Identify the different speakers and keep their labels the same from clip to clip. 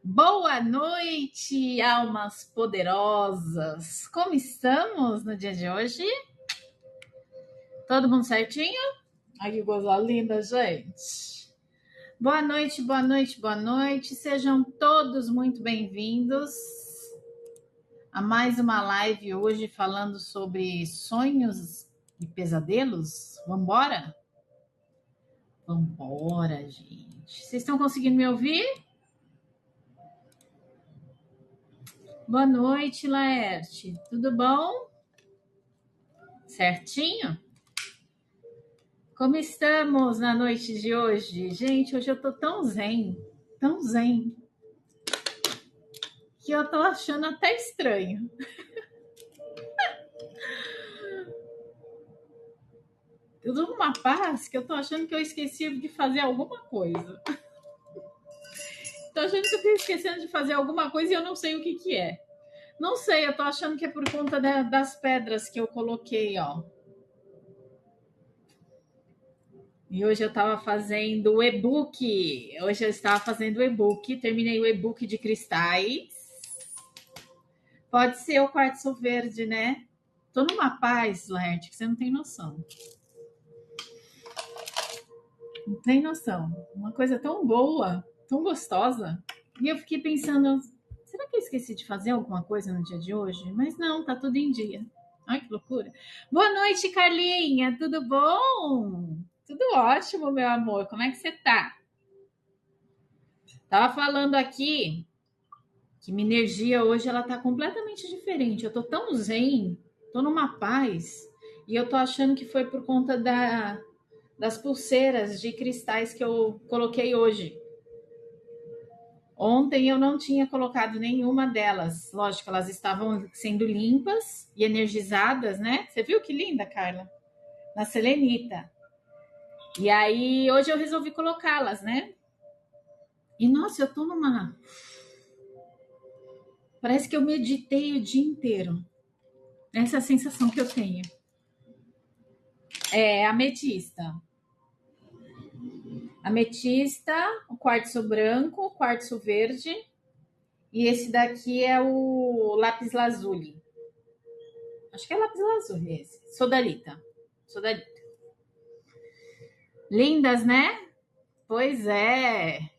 Speaker 1: Boa noite, almas poderosas. Como estamos no dia de hoje? Todo mundo certinho? Ai, que coisa linda, gente. Boa noite, boa noite, boa noite. Sejam todos muito bem-vindos a mais uma live hoje falando sobre sonhos e pesadelos. Vambora? Vambora, gente. Vocês estão conseguindo me ouvir? Boa noite, Laerte. Tudo bom? Certinho? Como estamos na noite de hoje? Gente, hoje eu tô tão zen, que eu tô achando até estranho. Eu tô numa paz que eu tô achando que eu esqueci de fazer alguma coisa. Tô achando que eu tô esquecendo de fazer alguma coisa e eu não sei o que que é. Não sei, eu tô achando que é por conta das pedras que eu coloquei, ó. E hoje eu estava fazendo o e-book. Hoje eu estava fazendo o e-book. Terminei o e-book de cristais. Pode ser o quartzo verde, né? Tô numa paz, Laerte, que você não tem noção. Não tem noção. Uma coisa tão boa, tão gostosa. E eu fiquei pensando, será que eu esqueci de fazer alguma coisa no dia de hoje? Mas não, tá tudo em dia. Ai, que loucura. Boa noite, Carlinha. Tudo bom? Tudo ótimo, meu amor. Como é que você tá? Tava falando aqui que minha energia hoje ela tá completamente diferente. Eu tô tão zen, tô numa paz, e eu tô achando que foi por conta das pulseiras de cristais que eu coloquei hoje. Ontem eu não tinha colocado nenhuma delas. Lógico, elas estavam sendo limpas e energizadas, né? Você viu que linda, Carla? Na selenita. E aí, hoje eu resolvi colocá-las, né? E nossa, eu tô numa. Parece que eu meditei o dia inteiro. Essa é a sensação que eu tenho. É ametista. Ametista, o quartzo branco, o quartzo verde. E esse daqui é o lápis lazuli. Acho que é lápis lazuli esse. Sodalita. Sodalita. Lindas, né? Pois é.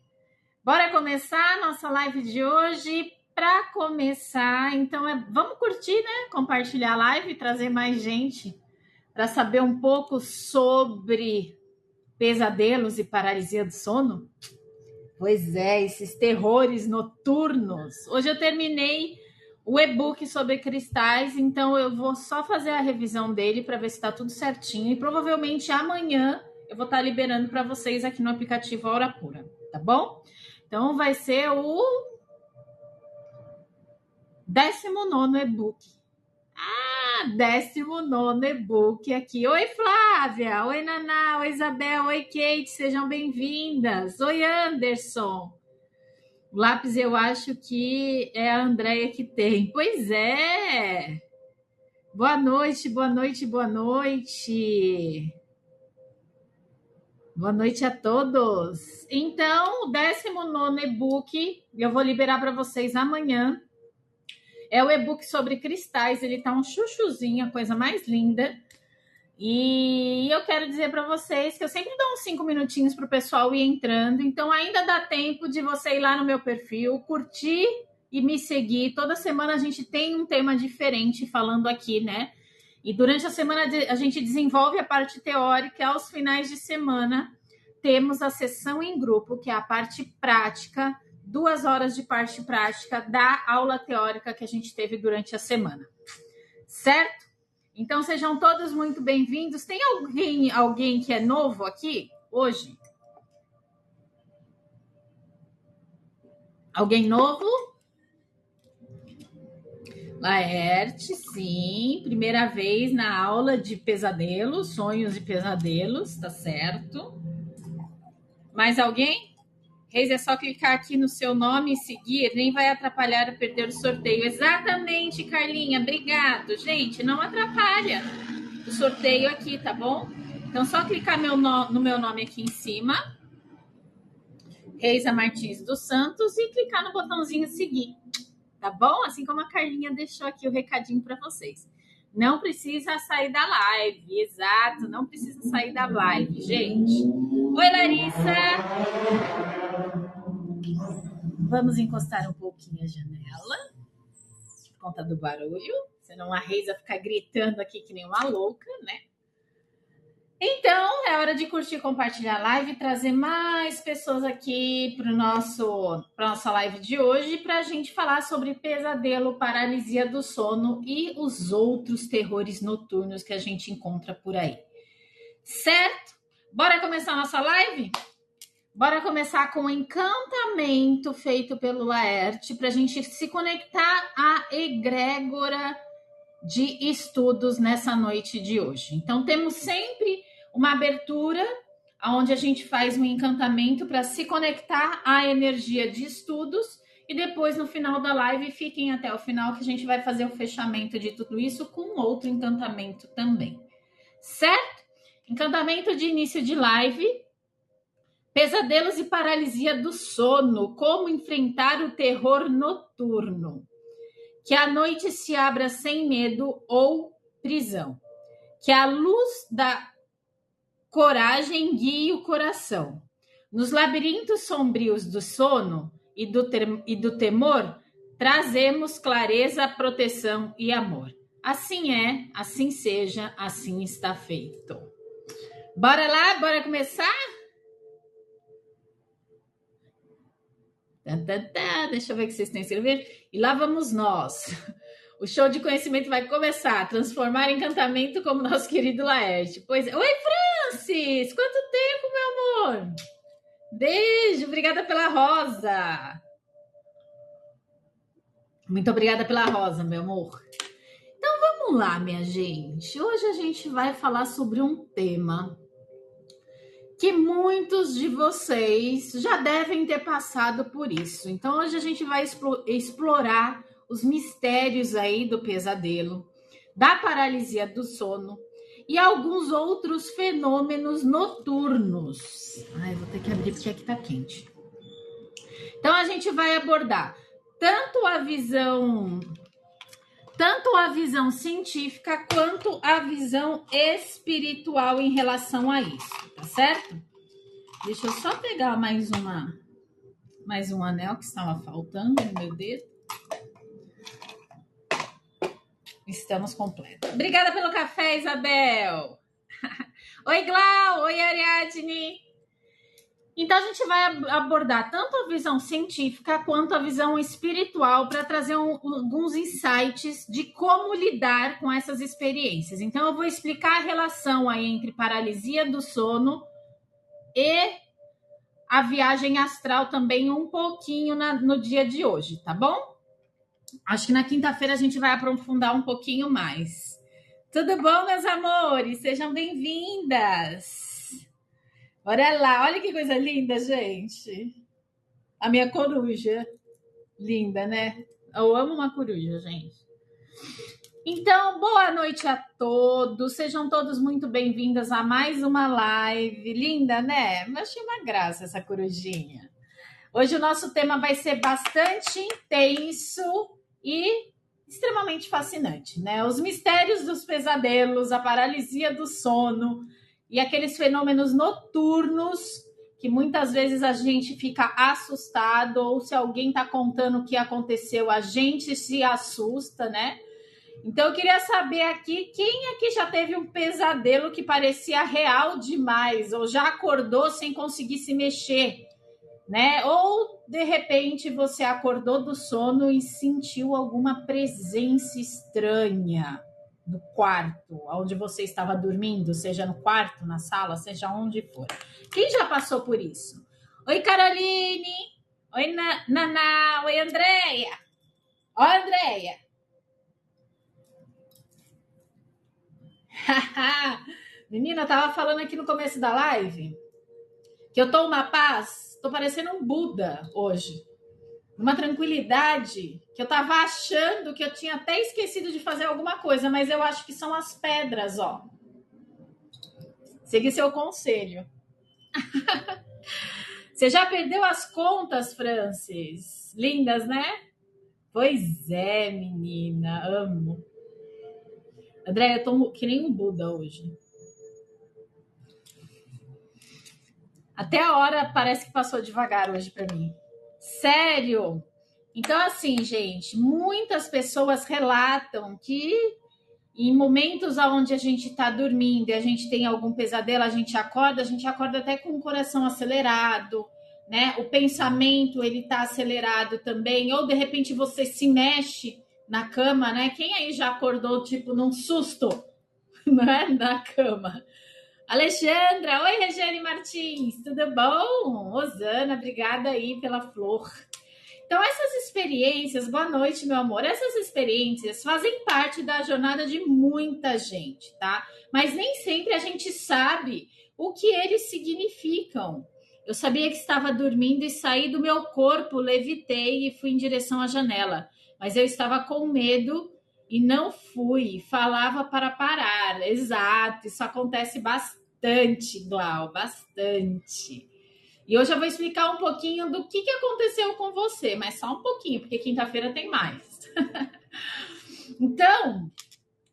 Speaker 1: Bora começar a nossa live de hoje. Para começar, então, vamos curtir, né? Compartilhar a live, trazer mais gente para saber um pouco sobre pesadelos e paralisia do sono. Pois é, esses terrores noturnos. Hoje eu terminei o e-book sobre cristais, então eu vou só fazer a revisão dele para ver se está tudo certinho e provavelmente amanhã eu vou estar liberando para vocês aqui no aplicativo Aura Pura, tá bom? Então vai ser o 19º e-book. 19º e-book aqui. Oi, Flávia. Oi, Naná. Oi, Isabel. Oi, Kate. Sejam bem-vindas. Oi, Anderson. O lápis eu acho que é a Andréia que tem. Pois é. Boa noite, boa noite, boa noite. Boa noite a todos. Então, o 19º e-book eu vou liberar para vocês amanhã. É o e-book sobre cristais. Ele tá um chuchuzinho, a coisa mais linda. E eu quero dizer para vocês que eu sempre dou uns 5 minutinhos para o pessoal ir entrando, então ainda dá tempo de você ir lá no meu perfil, curtir e me seguir. Toda semana a gente tem um tema diferente falando aqui, né? E durante a semana a gente desenvolve a parte teórica, aos finais de semana temos a sessão em grupo, que é a parte prática, 2 horas de parte prática da aula teórica que a gente teve durante a semana. Certo? Então, sejam todos muito bem-vindos. Tem alguém que é novo aqui hoje? Alguém novo? Laerte, sim. Primeira vez na aula de pesadelos, sonhos e pesadelos, tá certo? Mais alguém? Reis, é só clicar aqui no seu nome e seguir, nem vai atrapalhar a perder o sorteio. Exatamente, Carlinha, obrigado. Gente, não atrapalha o sorteio aqui, tá bom? Então, só clicar no meu nome aqui em cima Reisa Martins dos Santos e clicar no botãozinho seguir, tá bom? Assim como a Carlinha deixou aqui o recadinho para vocês. Não precisa sair da live, exato, não precisa sair da live, gente. Oi, Larissa! Vamos encostar um pouquinho a janela, por conta do barulho, senão a Reisa fica gritando aqui que nem uma louca, né? Então, é hora de curtir, compartilhar a live e trazer mais pessoas aqui para nossa live de hoje para a gente falar sobre pesadelo, paralisia do sono e os outros terrores noturnos que a gente encontra por aí. Certo? Bora começar a nossa live? Bora começar com um encantamento feito pelo Laerte para a gente se conectar à egrégora de estudos nessa noite de hoje. Então, temos sempre uma abertura onde a gente faz um encantamento para se conectar à energia de estudos e depois, no final da live, fiquem até o final que a gente vai fazer o fechamento de tudo isso com outro encantamento também. Certo? Encantamento de início de live. Pesadelos e paralisia do sono. Como enfrentar o terror noturno. Que a noite se abra sem medo ou prisão. Que a luz da coragem guie o coração. Nos labirintos sombrios do sono e do temor, trazemos clareza, proteção e amor. Assim é, assim seja, assim está feito. Bora lá, bora começar? Deixa eu ver o que vocês têm a escrever. E lá vamos nós. O show de conhecimento vai começar. Transformar encantamento como nosso querido Laerte. Pois é. Oi, Francis! Quanto tempo, meu amor? Beijo, obrigada pela rosa. Muito obrigada pela rosa, meu amor. Então vamos lá, minha gente. Hoje a gente vai falar sobre um tema que muitos de vocês já devem ter passado por isso. Então hoje a gente vai explorar os mistérios aí do pesadelo, da paralisia do sono e alguns outros fenômenos noturnos. Ai, vou ter que abrir porque aqui tá quente. Então a gente vai abordar tanto a visão científica quanto a visão espiritual em relação a isso, tá certo? Deixa eu só pegar mais um anel que estava faltando no meu dedo. Estamos completos. Obrigada pelo café, Isabel. Oi, Glau. Oi, Ariadne. Então, a gente vai abordar tanto a visão científica quanto a visão espiritual para trazer alguns insights de como lidar com essas experiências. Então, eu vou explicar a relação aí entre paralisia do sono e a viagem astral também um pouquinho no dia de hoje, tá bom? Acho que na quinta-feira a gente vai aprofundar um pouquinho mais. Tudo bom, meus amores? Sejam bem-vindas! Olha lá, olha que coisa linda, gente. A minha coruja. Linda, né? Eu amo uma coruja, gente. Então, boa noite a todos. Sejam todos muito bem-vindas a mais uma live. Linda, né? Eu achei uma graça essa corujinha. Hoje o nosso tema vai ser bastante intenso e extremamente fascinante, né? Os mistérios dos pesadelos, a paralisia do sono e aqueles fenômenos noturnos que muitas vezes a gente fica assustado ou se alguém está contando o que aconteceu, a gente se assusta, né? Então eu queria saber aqui, quem aqui já teve um pesadelo que parecia real demais ou já acordou sem conseguir se mexer, né? Ou de repente você acordou do sono e sentiu alguma presença estranha no quarto, onde você estava dormindo, seja no quarto, na sala, seja onde for. Quem já passou por isso? Oi, Caroline! Oi, Naná! Oi, Andréia! Ó, Andréia! Menina, eu tava falando aqui no começo da live que eu tô uma paz, tô parecendo um Buda hoje. Uma tranquilidade que eu tava achando que eu tinha até esquecido de fazer alguma coisa, mas eu acho que são as pedras, ó. Segui seu conselho. Você já perdeu as contas, Francis? Lindas, né? Pois é, menina, amo. André, eu tô que nem um Buda hoje. Até a hora parece que passou devagar hoje para mim. Sério? Então, assim, gente, muitas pessoas relatam que em momentos onde a gente está dormindo e a gente tem algum pesadelo, a gente acorda até com o coração acelerado, né? O pensamento ele está acelerado também, ou de repente você se mexe na cama, né? Quem aí já acordou tipo num susto, né? Na cama? Alexandra, oi Regiane Martins, tudo bom? Rosana, obrigada aí pela flor. Então, essas experiências, boa noite, meu amor. Essas experiências fazem parte da jornada de muita gente, tá? Mas nem sempre a gente sabe o que eles significam. Eu sabia que estava dormindo e saí do meu corpo, levitei e fui em direção à janela. Mas eu estava com medo e não fui. Falava para parar. Exato, isso acontece bastante, Glau, bastante. E hoje eu vou explicar um pouquinho do que aconteceu com você, mas só um pouquinho, porque quinta-feira tem mais. Então,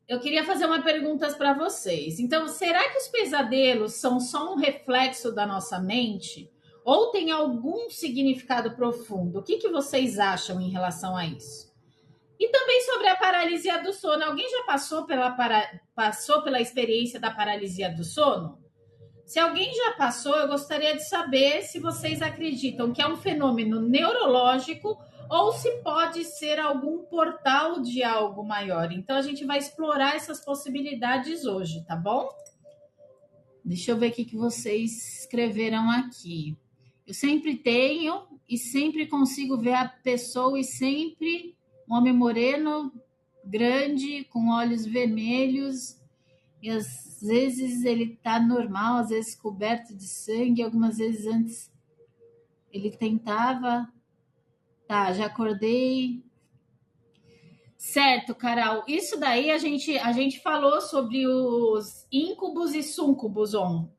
Speaker 1: eu queria fazer uma pergunta para vocês. Então, será que os pesadelos são só um reflexo da nossa mente? Ou tem algum significado profundo? O que vocês acham em relação a isso? E também sobre a paralisia do sono. Alguém já passou pela experiência da paralisia do sono? Se alguém já passou, eu gostaria de saber se vocês acreditam que é um fenômeno neurológico ou se pode ser algum portal de algo maior. Então, a gente vai explorar essas possibilidades hoje, tá bom? Deixa eu ver o que vocês escreveram aqui. Eu sempre tenho e sempre consigo ver a pessoa e sempre um homem moreno, grande, com olhos vermelhos, e às vezes ele tá normal, às vezes coberto de sangue, algumas vezes antes ele tentava. Tá, já acordei. Certo, Carol. Isso daí a gente falou sobre os íncubos e súncubos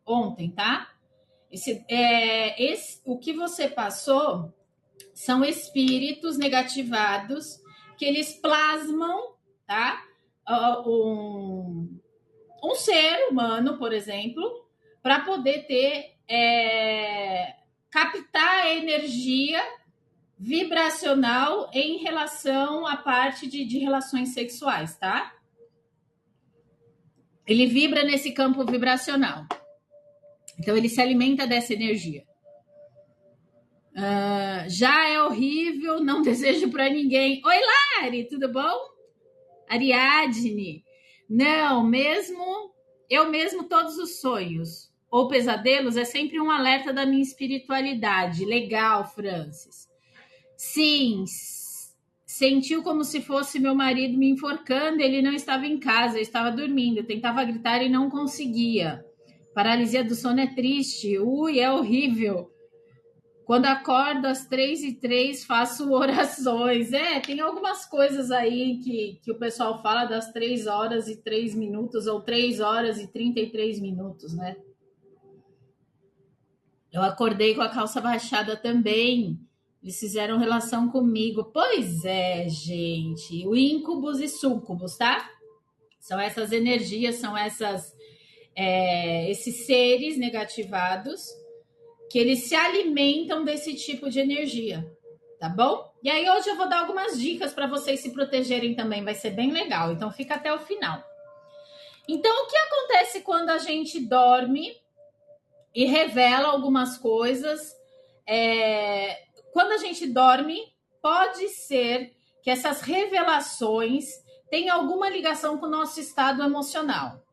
Speaker 1: ontem, tá? O que você passou são espíritos negativados que eles plasmam, tá? Um ser humano, por exemplo, para poder captar a energia vibracional em relação à parte de relações sexuais, tá? Ele vibra nesse campo vibracional. Então, ele se alimenta dessa energia. Já é horrível, não desejo para ninguém. Oi, Lari, tudo bom? Ariadne. Não, eu mesmo todos os sonhos ou pesadelos é sempre um alerta da minha espiritualidade. Legal, Francis. Sim, sentiu como se fosse meu marido me enforcando, ele não estava em casa, eu estava dormindo, eu tentava gritar e não conseguia. Paralisia do sono é triste, é horrível. Quando acordo às 3h03, faço orações. Tem algumas coisas aí que o pessoal fala das 3h03 ou 3h33, né? Eu acordei com a calça baixada também. Eles fizeram relação comigo. Pois é, gente. O íncubos e súncubos, tá? São essas energias, são esses seres negativados que eles se alimentam desse tipo de energia, tá bom? E aí hoje eu vou dar algumas dicas para vocês se protegerem também, vai ser bem legal, então fica até o final. Então, o que acontece quando a gente dorme e revela algumas coisas? Quando a gente dorme, pode ser que essas revelações tenham alguma ligação com o nosso estado emocional.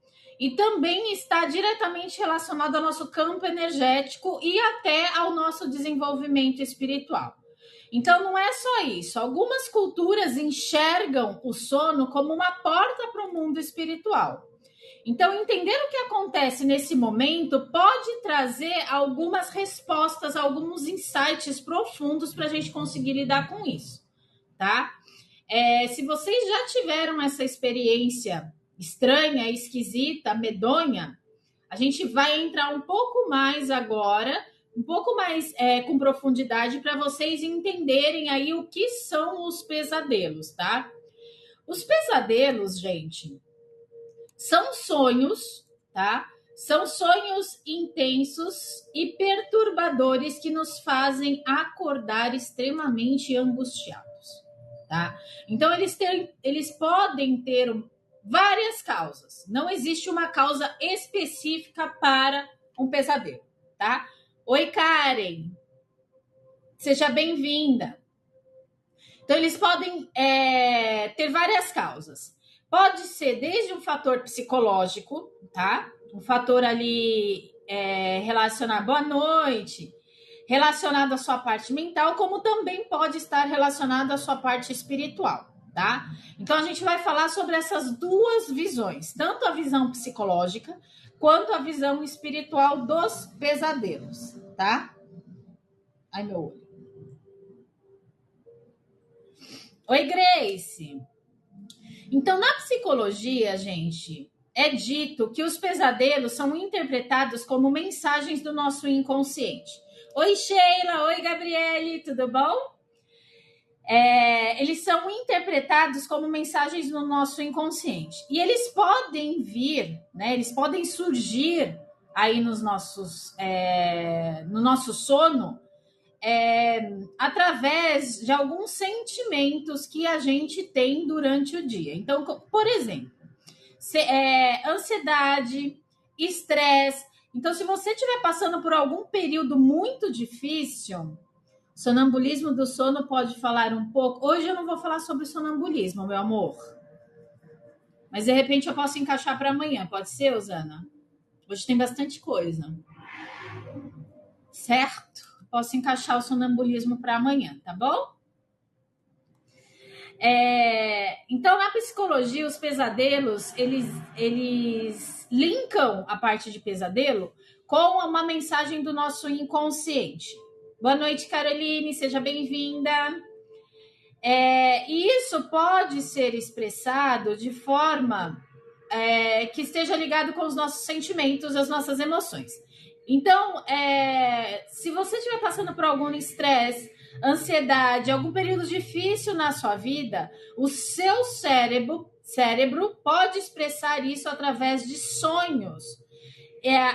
Speaker 1: E também está diretamente relacionado ao nosso campo energético e até ao nosso desenvolvimento espiritual. Então, não é só isso. Algumas culturas enxergam o sono como uma porta para o mundo espiritual. Então, entender o que acontece nesse momento pode trazer algumas respostas, alguns insights profundos para a gente conseguir lidar com isso, tá? Se vocês já tiveram essa experiência estranha, esquisita, medonha, a gente vai entrar um pouco mais agora um pouco mais com profundidade para vocês entenderem aí o que são os pesadelos, tá? Os pesadelos, gente, são sonhos, tá? São sonhos intensos e perturbadores que nos fazem acordar extremamente angustiados, tá? Então, eles podem ter várias causas. Não existe uma causa específica para um pesadelo, tá? Oi, Karen. Seja bem-vinda. Então, eles podem ter várias causas. Pode ser desde um fator psicológico, tá? Um fator ali relacionado, boa noite, relacionado à sua parte mental, como também pode estar relacionado à sua parte espiritual, tá? Então, a gente vai falar sobre essas duas visões, tanto a visão psicológica quanto a visão espiritual dos pesadelos, tá? Ai, meu olho. Oi, Grace. Então, na psicologia, gente, é dito que os pesadelos são interpretados como mensagens do nosso inconsciente. Oi, Sheila. Oi, Gabriele. Tudo bom? Eles são interpretados como mensagens no nosso inconsciente. E eles podem vir, né? Eles podem surgir aí no nosso sono através de alguns sentimentos que a gente tem durante o dia. Então, por exemplo, ansiedade, estresse. Então, se você estiver passando por algum período muito difícil, sonambulismo do sono pode falar um pouco. Hoje eu não vou falar sobre sonambulismo, meu amor. Mas, de repente, eu posso encaixar para amanhã. Pode ser, Osana? Hoje tem bastante coisa. Certo? Posso encaixar o sonambulismo para amanhã, tá bom? Então, na psicologia, os pesadelos, eles linkam a parte de pesadelo com uma mensagem do nosso inconsciente. Boa noite, Caroline, seja bem-vinda. E isso pode ser expressado de forma que esteja ligado com os nossos sentimentos, as nossas emoções. Então, se você estiver passando por algum estresse, ansiedade, algum período difícil na sua vida, o seu cérebro pode expressar isso através de sonhos,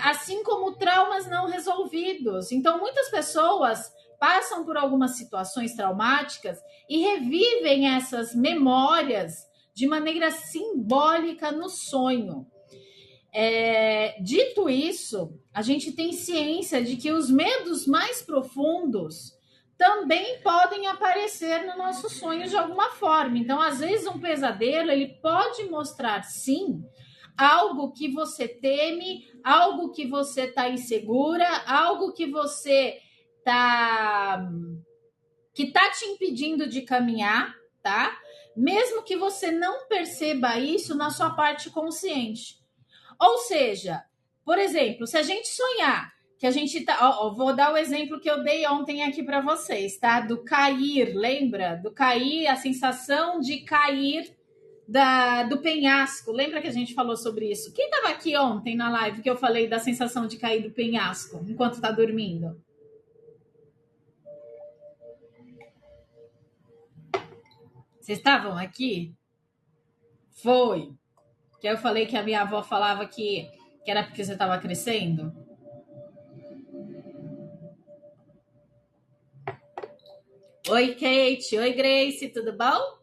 Speaker 1: assim como traumas não resolvidos. Então, muitas pessoas passam por algumas situações traumáticas e revivem essas memórias de maneira simbólica no sonho. Dito isso, a gente tem ciência de que os medos mais profundos também podem aparecer no nosso sonho de alguma forma. Então, às vezes, um pesadelo ele pode mostrar, sim, algo que você teme, algo que você está insegura, algo que você tá te impedindo de caminhar, tá? Mesmo que você não perceba isso na sua parte consciente. Ou seja, por exemplo, se a gente sonhar que a gente tá... vou dar o exemplo que eu dei ontem aqui para vocês, tá? Do cair, lembra? Do cair, a sensação de cair do penhasco. Lembra que a gente falou sobre isso? Quem estava aqui ontem na live que eu falei da sensação de cair do penhasco enquanto está dormindo? Vocês estavam aqui? Foi. Que eu falei que a minha avó falava que era porque você estava crescendo. Oi, Kate. Oi, Grace. Tudo bom?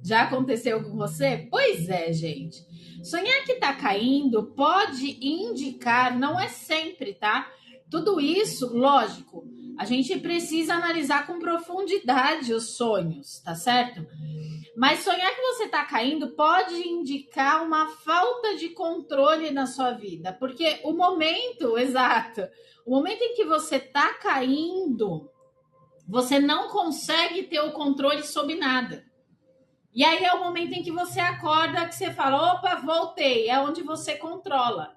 Speaker 1: Já aconteceu com você? Pois é, gente. Sonhar que tá caindo pode indicar, não é sempre, tá? Tudo isso, lógico, a gente precisa analisar com profundidade os sonhos, tá certo? Mas sonhar que você tá caindo pode indicar uma falta de controle na sua vida, porque o momento em que você tá caindo, você não consegue ter o controle sobre nada. E aí é o momento em que você acorda, que você fala, opa, voltei, é onde você controla.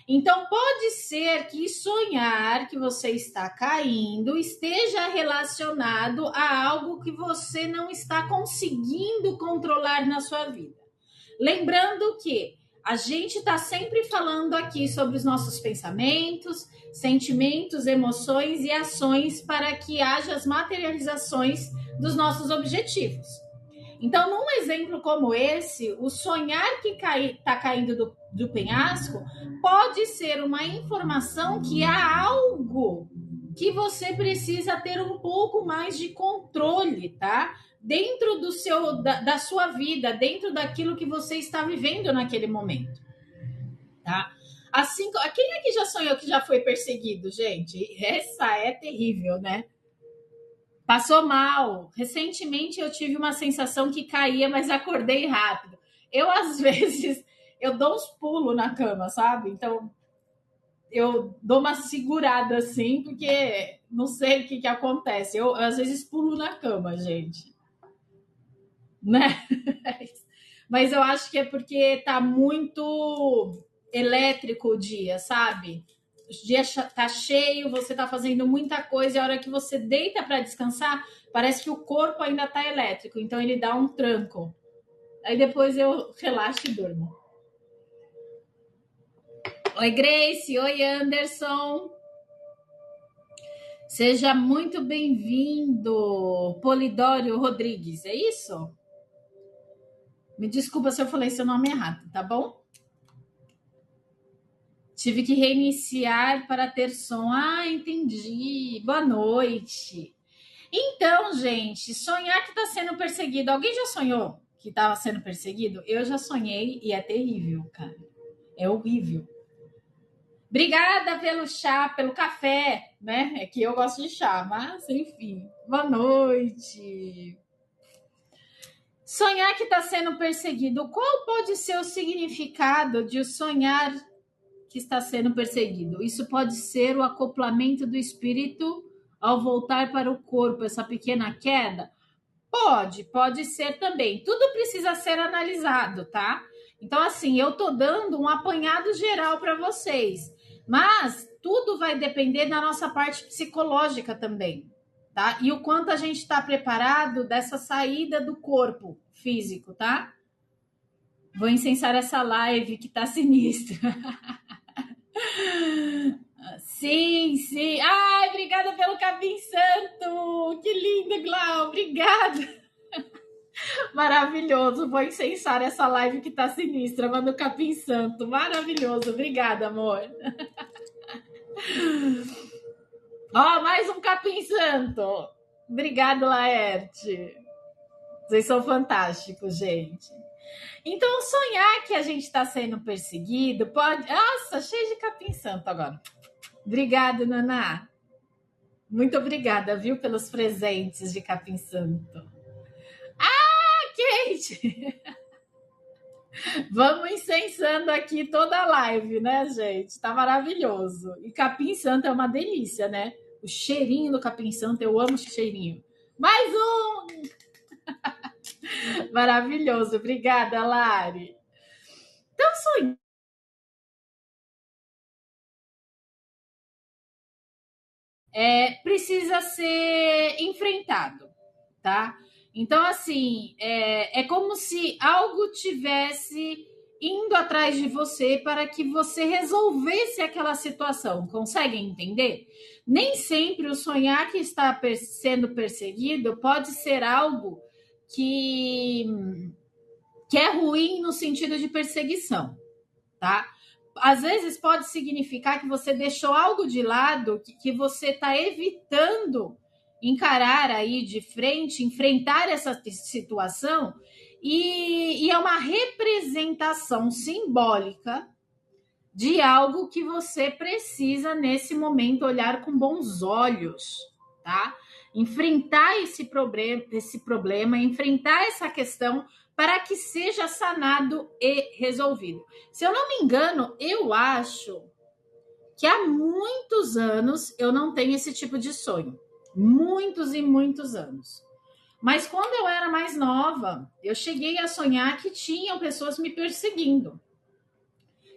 Speaker 1: Então, pode ser que sonhar que você está caindo esteja relacionado a algo que você não está conseguindo controlar na sua vida. Lembrando que A gente está sempre falando aqui sobre os nossos pensamentos, sentimentos, emoções e ações para que haja as materializações dos nossos objetivos. Então, num exemplo como esse, o sonhar que está caindo do penhasco pode ser uma informação que há algo que você precisa ter um pouco mais de controle, tá? Dentro da sua vida, dentro daquilo que você está vivendo naquele momento, tá? Assim, quem é que já sonhou que já foi perseguido, gente? Essa é terrível, né? Passou mal. Recentemente eu tive uma sensação que caía, mas acordei rápido. Eu, às vezes, eu dou uns pulos na cama, sabe? Então, eu dou uma segurada assim, porque não sei o que acontece. Eu, às vezes, pulo na cama, gente. Né? Mas eu acho que é porque tá muito elétrico o dia, sabe? O dia tá cheio, você tá fazendo muita coisa e a hora que você deita para descansar, parece que o corpo ainda tá elétrico, então ele dá um tranco. Aí depois eu relaxo e durmo. Oi, Grace. Oi, Anderson. Seja muito bem-vindo, Polidório Rodrigues. É isso? Me desculpa se eu falei seu nome errado, tá bom? Tive que reiniciar para ter som. Ah, entendi. Boa noite. Então, gente, sonhar que está sendo perseguido. Alguém já sonhou que estava sendo perseguido? Eu já sonhei e é terrível, cara. É horrível. Obrigada pelo chá, pelo café, né? É que eu gosto de chá, mas enfim. Boa noite. Sonhar que está sendo perseguido. Qual pode ser o significado de sonhar que está sendo perseguido? Isso pode ser o acoplamento do espírito ao voltar para o corpo, essa pequena queda? Pode ser também. Tudo precisa ser analisado, tá? Então, assim, eu tô dando um apanhado geral para vocês, mas tudo vai depender da nossa parte psicológica também, tá? E o quanto a gente está preparado dessa saída do corpo físico, tá? Vou incensar essa live que tá sinistra. Sim, sim. Ai, obrigada pelo capim santo. Que lindo, Glau. Obrigada. Maravilhoso. Vou incensar essa live que tá sinistra. Manda o capim santo. Maravilhoso. Obrigada, amor. Ó, mais um capim santo. Obrigada, Laerte. Vocês são fantásticos, gente. Então, sonhar que a gente está sendo perseguido pode... Nossa, cheio de capim santo agora. Obrigada, Naná. Muito obrigada, viu, pelos presentes de capim santo. Ah, Kate! Vamos incensando aqui toda a live, né, gente? Tá maravilhoso. E capim santo é uma delícia, né? O cheirinho do capim santo, eu amo esse cheirinho. Mais um! Maravilhoso. Obrigada, Lari. Então, sonhar precisa ser enfrentado, tá? Então, assim, é como se algo tivesse indo atrás de você para que você resolvesse aquela situação. Conseguem entender? Nem sempre o sonhar que está sendo perseguido pode ser algo que, que é ruim no sentido de perseguição, tá? Às vezes pode significar que você deixou algo de lado, que você está evitando encarar aí de frente, enfrentar essa situação, e é uma representação simbólica de algo que você precisa nesse momento olhar com bons olhos, tá? Enfrentar esse problema, enfrentar essa questão para que seja sanado e resolvido. Se eu não me engano, eu acho que há muitos anos eu não tenho esse tipo de sonho. Muitos e muitos anos. Mas quando eu era mais nova, eu cheguei a sonhar que tinham pessoas me perseguindo.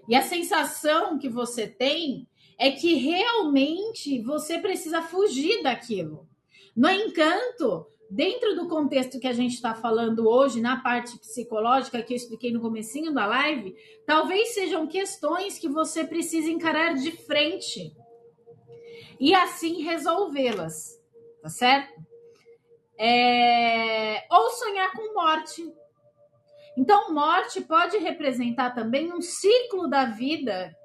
Speaker 1: E a sensação que você tem é que realmente você precisa fugir daquilo. No entanto, dentro do contexto que a gente está falando hoje, na parte psicológica que eu expliquei no comecinho da live, talvez sejam questões que você precisa encarar de frente e assim resolvê-las, tá certo? Ou sonhar com morte. Então, morte pode representar também um ciclo da vida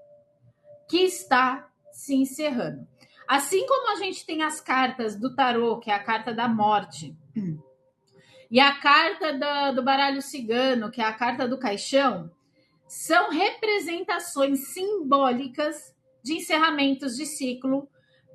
Speaker 1: que está se encerrando. Assim como a gente tem as cartas do tarô, que é a carta da morte, e a carta do baralho cigano, que é a carta do caixão, são representações simbólicas de encerramentos de ciclo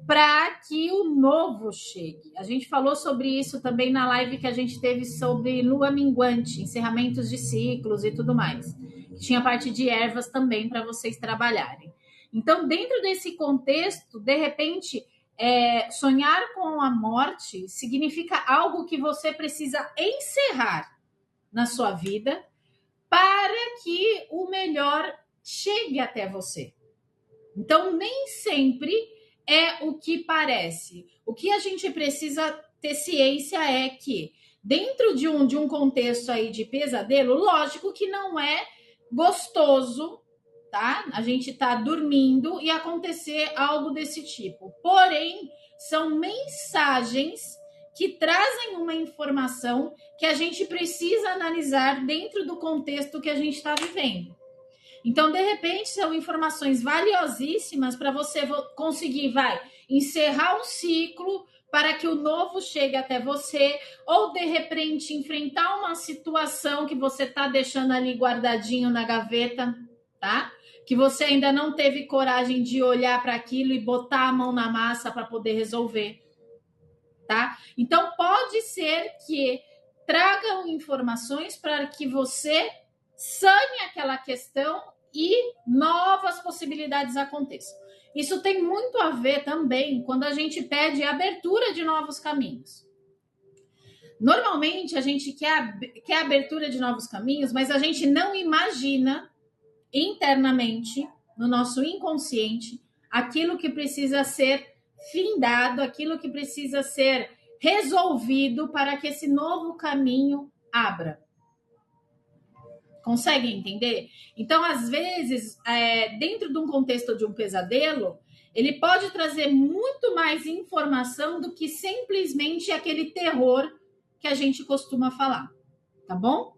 Speaker 1: para que o novo chegue. A gente falou sobre isso também na live que a gente teve sobre lua minguante, encerramentos de ciclos e tudo mais. Tinha parte de ervas também para vocês trabalharem. Então, dentro desse contexto, de repente, sonhar com a morte significa algo que você precisa encerrar na sua vida para que o melhor chegue até você. Então, nem sempre é o que parece. O que a gente precisa ter ciência é que, dentro de um contexto aí de pesadelo, lógico que não é gostoso, tá? A gente tá dormindo e acontecer algo desse tipo. Porém, são mensagens que trazem uma informação que a gente precisa analisar dentro do contexto que a gente está vivendo. Então, de repente, são informações valiosíssimas para você conseguir, encerrar um ciclo para que o novo chegue até você, ou de repente enfrentar uma situação que você está deixando ali guardadinho na gaveta, tá? Que você ainda não teve coragem de olhar para aquilo e botar a mão na massa para poder resolver, tá? Então, pode ser que tragam informações para que você sane aquela questão e novas possibilidades aconteçam. Isso tem muito a ver também quando a gente pede abertura de novos caminhos. Normalmente a gente quer abertura de novos caminhos, mas a gente não imagina internamente, no nosso inconsciente, aquilo que precisa ser findado, aquilo que precisa ser resolvido para que esse novo caminho abra. Conseguem entender? Então, às vezes, dentro de um contexto de um pesadelo, ele pode trazer muito mais informação do que simplesmente aquele terror que a gente costuma falar. Tá bom?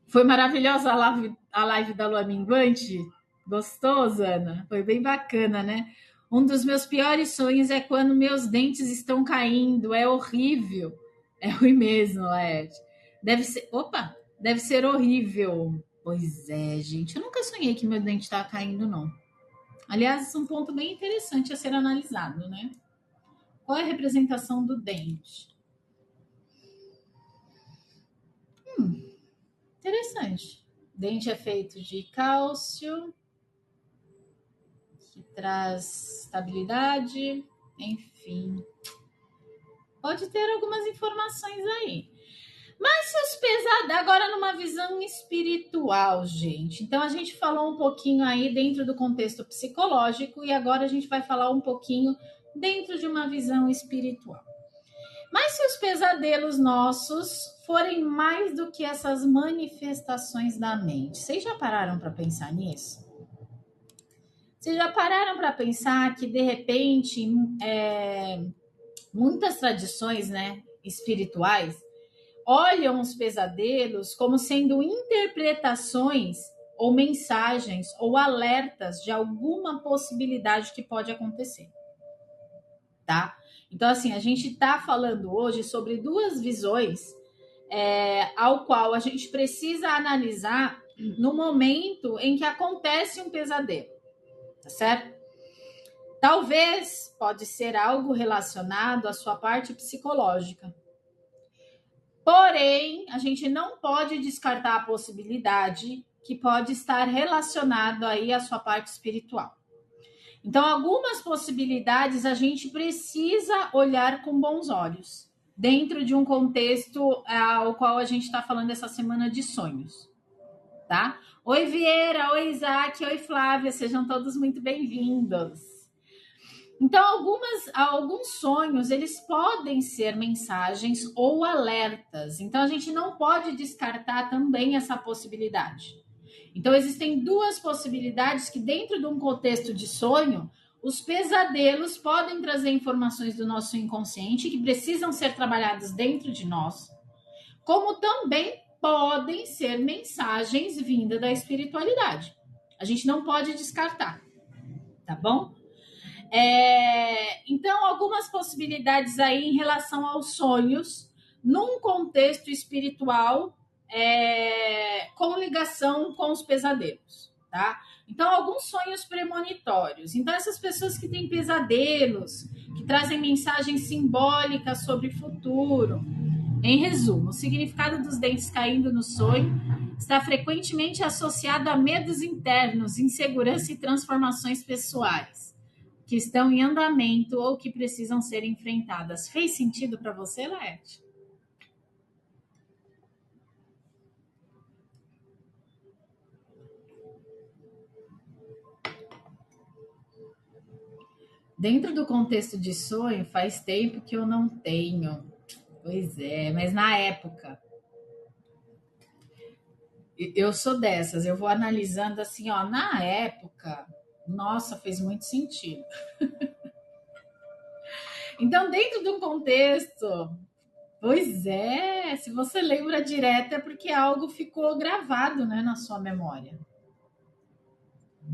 Speaker 1: Foi maravilhosa a live da Lua Minguante? Gostou, Ana? Foi bem bacana, né? Um dos meus piores sonhos é quando meus dentes estão caindo. É horrível. É ruim mesmo, Laerte. Deve ser horrível. Pois é, gente. Eu nunca sonhei que meu dente estava caindo, não. Aliás, isso é um ponto bem interessante a ser analisado, né? Qual é a representação do dente? Interessante. Dente é feito de cálcio, que traz estabilidade, enfim. Pode ter algumas informações aí. Mas se os pesados, agora numa visão espiritual, gente. Então a gente falou um pouquinho aí dentro do contexto psicológico e agora a gente vai falar um pouquinho dentro de uma visão espiritual. Mas se os pesadelos nossos forem mais do que essas manifestações da mente, vocês já pararam para pensar nisso? Vocês já pararam para pensar que de repente muitas tradições, né, espirituais olham os pesadelos como sendo interpretações ou mensagens ou alertas de alguma possibilidade que pode acontecer, tá? Então, assim, a gente está falando hoje sobre duas visões ao qual a gente precisa analisar no momento em que acontece um pesadelo, tá certo? Talvez pode ser algo relacionado à sua parte psicológica. Porém, a gente não pode descartar a possibilidade que pode estar relacionado aí à sua parte espiritual. Então, algumas possibilidades a gente precisa olhar com bons olhos, dentro de um contexto ao qual a gente está falando essa semana de sonhos, tá? Oi, Vieira, oi, Isaac, oi, Flávia, sejam todos muito bem-vindos. Então, alguns sonhos, eles podem ser mensagens ou alertas. Então, a gente não pode descartar também essa possibilidade. Então, existem duas possibilidades que, dentro de um contexto de sonho, os pesadelos podem trazer informações do nosso inconsciente que precisam ser trabalhadas dentro de nós, como também podem ser mensagens vindas da espiritualidade. A gente não pode descartar, tá bom? Então, algumas possibilidades aí em relação aos sonhos, num contexto espiritual, com ligação com os pesadelos, tá? Então, alguns sonhos premonitórios. Então, essas pessoas que têm pesadelos, que trazem mensagens simbólicas sobre o futuro. Em resumo, o significado dos dentes caindo no sonho está frequentemente associado a medos internos, insegurança e transformações pessoais que estão em andamento ou que precisam ser enfrentadas. Fez sentido para você, Laerte? Dentro do contexto de sonho, faz tempo que eu não tenho. Pois é, mas na época, eu sou dessas, eu vou analisando assim, ó, na época, nossa, fez muito sentido. Então, dentro do contexto, pois é, se você lembra direto é porque algo ficou gravado, né, na sua memória.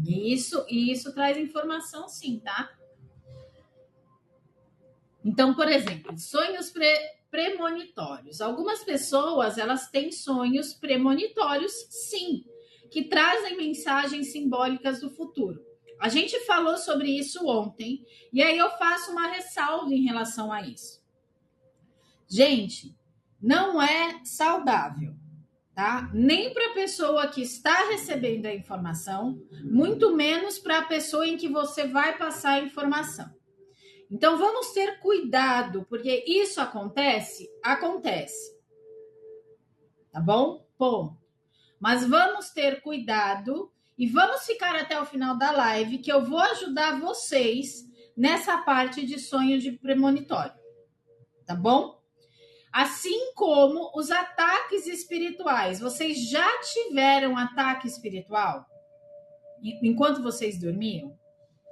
Speaker 1: E isso traz informação, sim, tá? Então, por exemplo, sonhos premonitórios. Algumas pessoas, elas têm sonhos premonitórios, sim, que trazem mensagens simbólicas do futuro. A gente falou sobre isso ontem, e aí eu faço uma ressalva em relação a isso. Gente, não é saudável, tá? Nem para a pessoa que está recebendo a informação, muito menos para a pessoa em que você vai passar a informação. Então, vamos ter cuidado, porque isso acontece, tá bom? Bom, mas vamos ter cuidado e vamos ficar até o final da live, que eu vou ajudar vocês nessa parte de sonho de premonitório, tá bom? Assim como os ataques espirituais. Vocês já tiveram ataque espiritual enquanto vocês dormiam?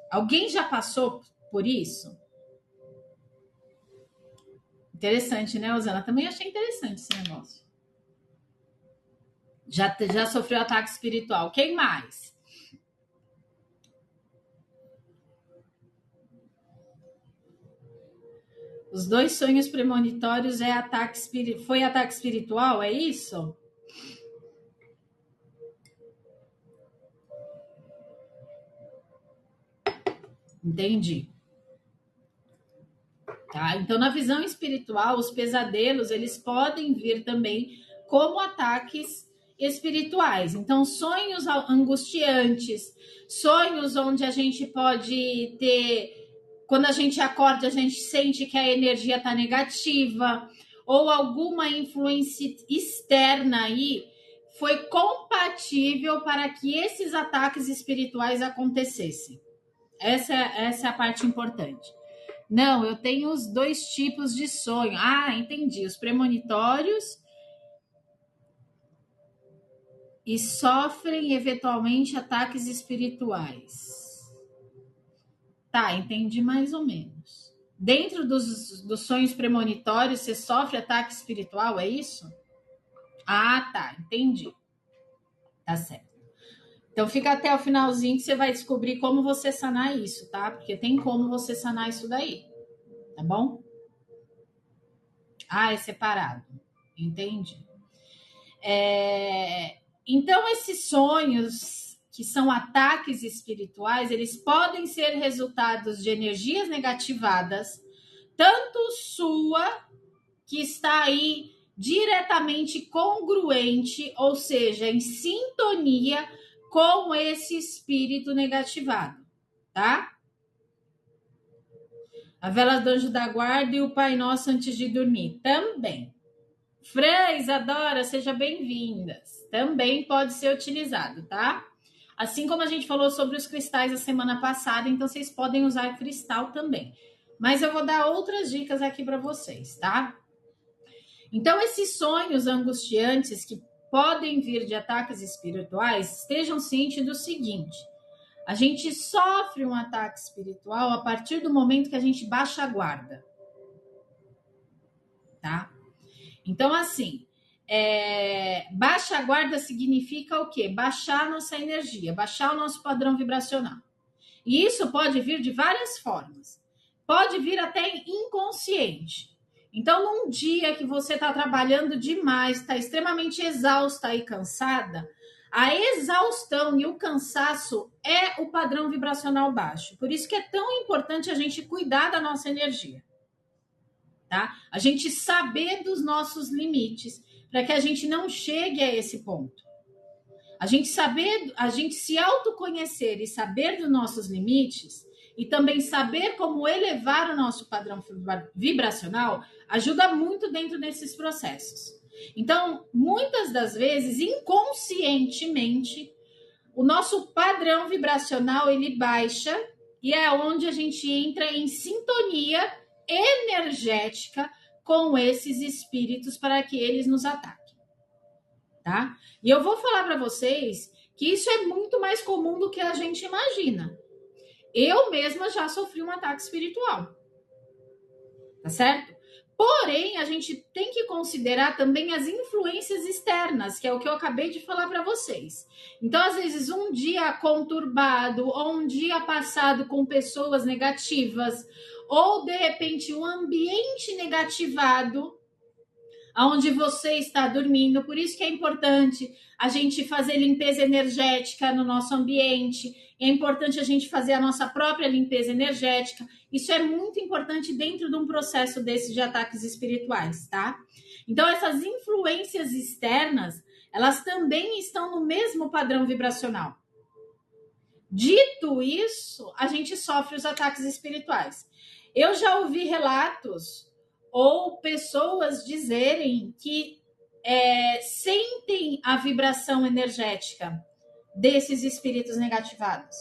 Speaker 1: Alguém já passou por isso? Interessante, né, Osana? Também achei interessante esse negócio. Já sofreu ataque espiritual. Quem mais? Os dois sonhos premonitórios foi ataque espiritual, é isso? Entendi. Tá? Então, na visão espiritual, os pesadelos, eles podem vir também como ataques espirituais. Então, sonhos angustiantes, sonhos onde a gente pode ter, quando a gente acorda, a gente sente que a energia está negativa, ou alguma influência externa aí foi compatível para que esses ataques espirituais acontecessem. Essa é a parte importante. Não, eu tenho os dois tipos de sonho. Ah, entendi. Os premonitórios e sofrem eventualmente ataques espirituais. Tá, entendi mais ou menos. Dentro dos sonhos premonitórios, você sofre ataque espiritual, é isso? Ah, tá, entendi. Tá certo. Então fica até o finalzinho que você vai descobrir como você sanar isso, tá? Porque tem como você sanar isso daí, tá bom? Ah, é separado. Entendi. Então, esses sonhos, que são ataques espirituais, eles podem ser resultados de energias negativadas, tanto sua, que está aí diretamente congruente, ou seja, em sintonia com esse espírito negativado, tá? A vela do anjo da guarda e o Pai Nosso antes de dormir, também. Fran, Isadora, sejam bem-vindas. Também pode ser utilizado, tá? Assim como a gente falou sobre os cristais a semana passada, então vocês podem usar cristal também. Mas eu vou dar outras dicas aqui para vocês, tá? Então, esses sonhos angustiantes que podem vir de ataques espirituais, estejam cientes do seguinte: a gente sofre um ataque espiritual a partir do momento que a gente baixa a guarda, tá? Então, assim, baixa a guarda significa o quê? Baixar a nossa energia, baixar o nosso padrão vibracional. E isso pode vir de várias formas. Pode vir até inconsciente. Então, num dia que você está trabalhando demais, está extremamente exausta e cansada, a exaustão e o cansaço é o padrão vibracional baixo. Por isso que é tão importante a gente cuidar da nossa energia. Tá? A gente saber dos nossos limites, para que a gente não chegue a esse ponto. A gente se autoconhecer e saber dos nossos limites, e também saber como elevar o nosso padrão vibracional, ajuda muito dentro desses processos. Então, muitas das vezes, inconscientemente, o nosso padrão vibracional ele baixa, e é onde a gente entra em sintonia energética com esses espíritos para que eles nos ataquem, tá? E eu vou falar para vocês que isso é muito mais comum do que a gente imagina. Eu mesma já sofri um ataque espiritual, tá certo? Porém, a gente tem que considerar também as influências externas, que é o que eu acabei de falar para vocês. Então, às vezes, um dia conturbado ou um dia passado com pessoas negativas, ou, de repente, um ambiente negativado, onde você está dormindo. Por isso que é importante a gente fazer limpeza energética no nosso ambiente. É importante a gente fazer a nossa própria limpeza energética. Isso é muito importante dentro de um processo desse de ataques espirituais, tá? Então, essas influências externas, elas também estão no mesmo padrão vibracional. Dito isso, a gente sofre os ataques espirituais. Eu já ouvi relatos ou pessoas dizerem que sentem a vibração energética desses espíritos negativados.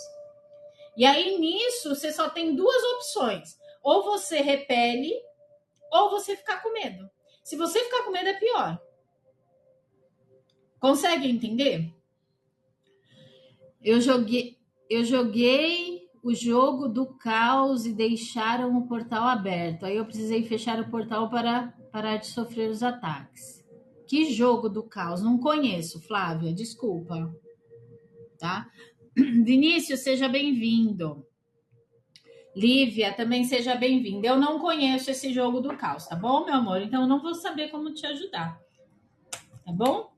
Speaker 1: E aí, nisso, você só tem duas opções. Ou você repele, ou você ficar com medo. Se você ficar com medo, é pior. Consegue entender? Eu joguei o jogo do caos e deixaram o portal aberto. Aí eu precisei fechar o portal para parar de sofrer os ataques. Que jogo do caos? Não conheço, Flávia, desculpa. Tá? Vinícius, seja bem-vindo. Lívia, também seja bem-vinda. Eu não conheço esse jogo do caos, tá bom, meu amor? Então eu não vou saber como te ajudar. Tá bom?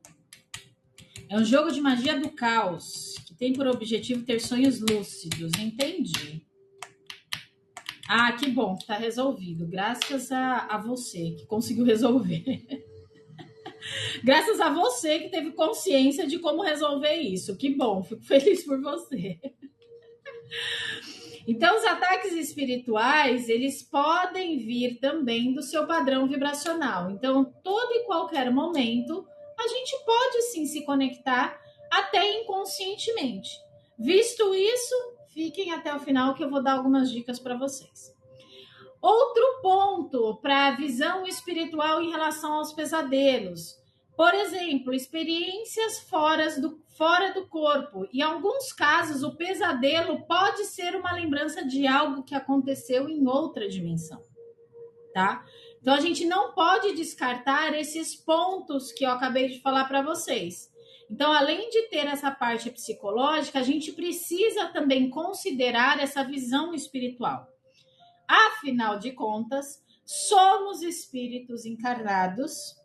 Speaker 1: É um jogo de magia do caos, que tem por objetivo ter sonhos lúcidos. Entendi. Ah, que bom, tá resolvido. Graças a você que conseguiu resolver. Graças a você que teve consciência de como resolver isso. Que bom, fico feliz por você. Então, os ataques espirituais, eles podem vir também do seu padrão vibracional. Então, todo e qualquer momento, a gente pode sim se conectar até inconscientemente. Visto isso, fiquem até o final que eu vou dar algumas dicas para vocês. Outro ponto para a visão espiritual em relação aos pesadelos. Por exemplo, experiências fora do corpo. Em alguns casos, o pesadelo pode ser uma lembrança de algo que aconteceu em outra dimensão, tá? Então, a gente não pode descartar esses pontos que eu acabei de falar para vocês. Então, além de ter essa parte psicológica, a gente precisa também considerar essa visão espiritual. Afinal de contas, somos espíritos encarnados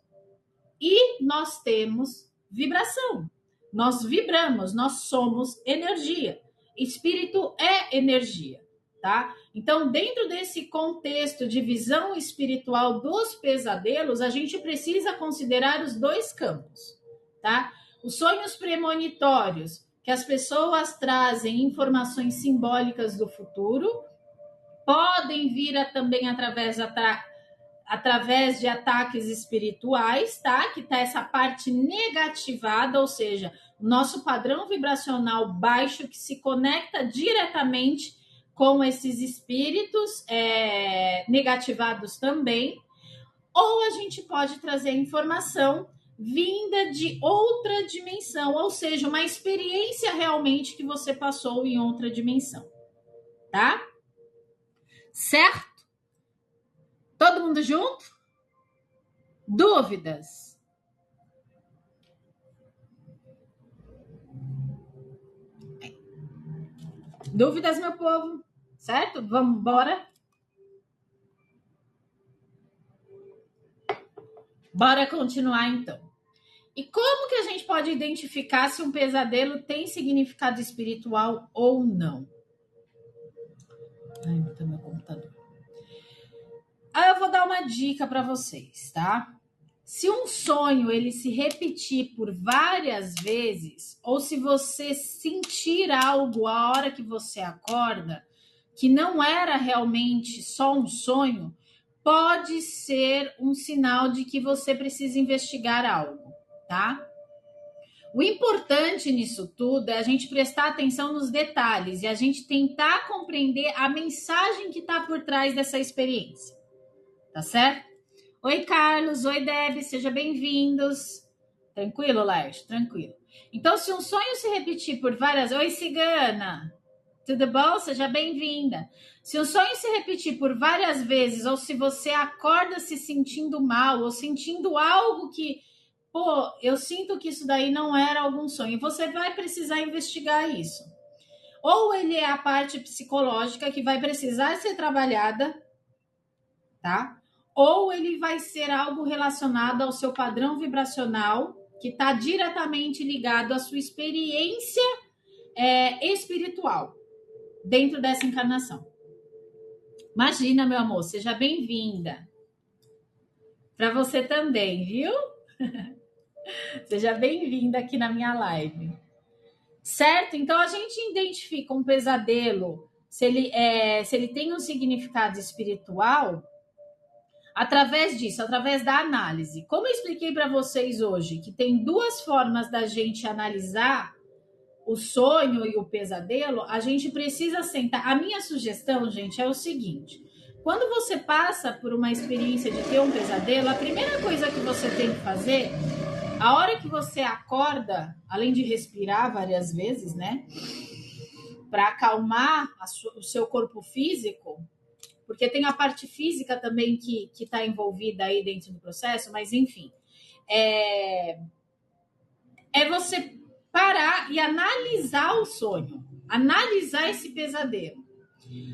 Speaker 1: e nós temos vibração. Nós vibramos, nós somos energia. Espírito é energia, tá? Então, dentro desse contexto de visão espiritual dos pesadelos, a gente precisa considerar os dois campos, tá? Os sonhos premonitórios, que as pessoas trazem informações simbólicas do futuro, podem vir também através de ataques espirituais, tá? Que tá essa parte negativada, ou seja, nosso padrão vibracional baixo que se conecta diretamente com esses espíritos negativados também, ou a gente pode trazer informação vinda de outra dimensão, ou seja, uma experiência realmente que você passou em outra dimensão, tá? Certo? Todo mundo junto? Dúvidas? Dúvidas, meu povo? Certo? Vamos embora? Bora continuar, então. E como que a gente pode identificar se um pesadelo tem significado espiritual ou não? Ai, tá meu computador. Aí eu vou dar uma dica para vocês, tá? Se um sonho ele se repetir por várias vezes, ou se você sentir algo a hora que você acorda, que não era realmente só um sonho, pode ser um sinal de que você precisa investigar algo, tá? O importante nisso tudo é a gente prestar atenção nos detalhes e a gente tentar compreender a mensagem que está por trás dessa experiência, tá certo? Oi, Carlos. Oi, Deb. Sejam bem-vindos. Tranquilo, Laércio? Tranquilo. Então, se um sonho se repetir por várias... Oi, Cigana. Tudo bom? Seja bem-vinda. Se um sonho se repetir por várias vezes, ou se você acorda se sentindo mal, ou sentindo algo que, pô, eu sinto que isso daí não era algum sonho, você vai precisar investigar isso. Ou ele é a parte psicológica que vai precisar ser trabalhada, tá? Ou ele vai ser algo relacionado ao seu padrão vibracional, que está diretamente ligado à sua experiência espiritual dentro dessa encarnação. Imagina, meu amor, seja bem-vinda. Para você também, viu? Seja bem-vinda aqui na minha live. Certo? Então, a gente identifica um pesadelo, se ele tem um significado espiritual, através disso, através da análise. Como eu expliquei para vocês hoje, que tem duas formas da gente analisar o sonho e o pesadelo, a gente precisa sentar. A minha sugestão, gente, é o seguinte: quando você passa por uma experiência de ter um pesadelo, a primeira coisa que você tem que fazer, a hora que você acorda, além de respirar várias vezes, né, para acalmar o seu corpo físico, porque tem a parte física também que está envolvida aí dentro do processo, mas enfim, é você parar e analisar o sonho, analisar esse pesadelo,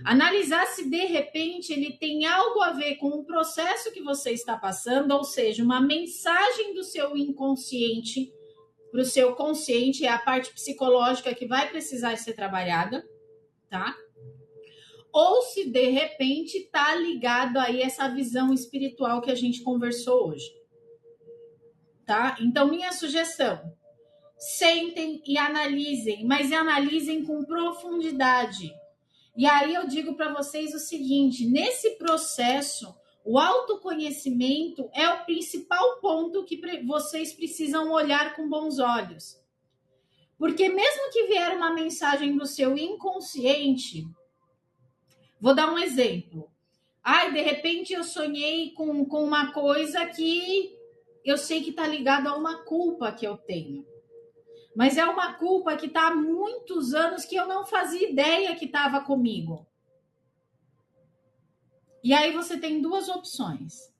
Speaker 1: analisar se de repente ele tem algo a ver com o processo que você está passando, ou seja, uma mensagem do seu inconsciente para o seu consciente, é a parte psicológica que vai precisar ser trabalhada, tá? Ou se de repente está ligado aí essa visão espiritual que a gente conversou hoje, tá? Então, minha sugestão: sentem e analisem, mas analisem com profundidade. E aí eu digo para vocês o seguinte: nesse processo, o autoconhecimento é o principal ponto que vocês precisam olhar com bons olhos. Porque mesmo que vier uma mensagem do seu inconsciente, vou dar um exemplo. Ai, de repente eu sonhei com uma coisa que eu sei que está ligado a uma culpa que eu tenho. Mas é uma culpa que está há muitos anos que eu não fazia ideia que estava comigo. E aí você tem duas opções.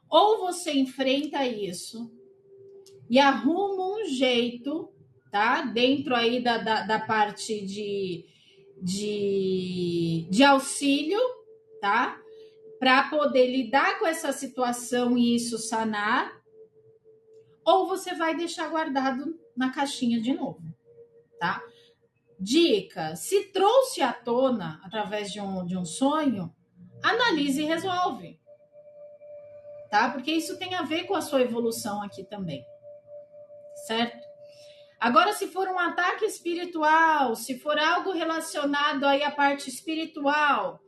Speaker 1: Ou você enfrenta isso e arruma um jeito, tá? Dentro aí da parte de auxílio, tá? Para poder lidar com essa situação e isso sanar. Ou você vai deixar guardado na caixinha de novo, tá? Dica: se trouxe à tona através de um sonho, analise e resolve, tá? Porque isso tem a ver com a sua evolução aqui também, certo? Agora, se for um ataque espiritual, se for algo relacionado aí à parte espiritual,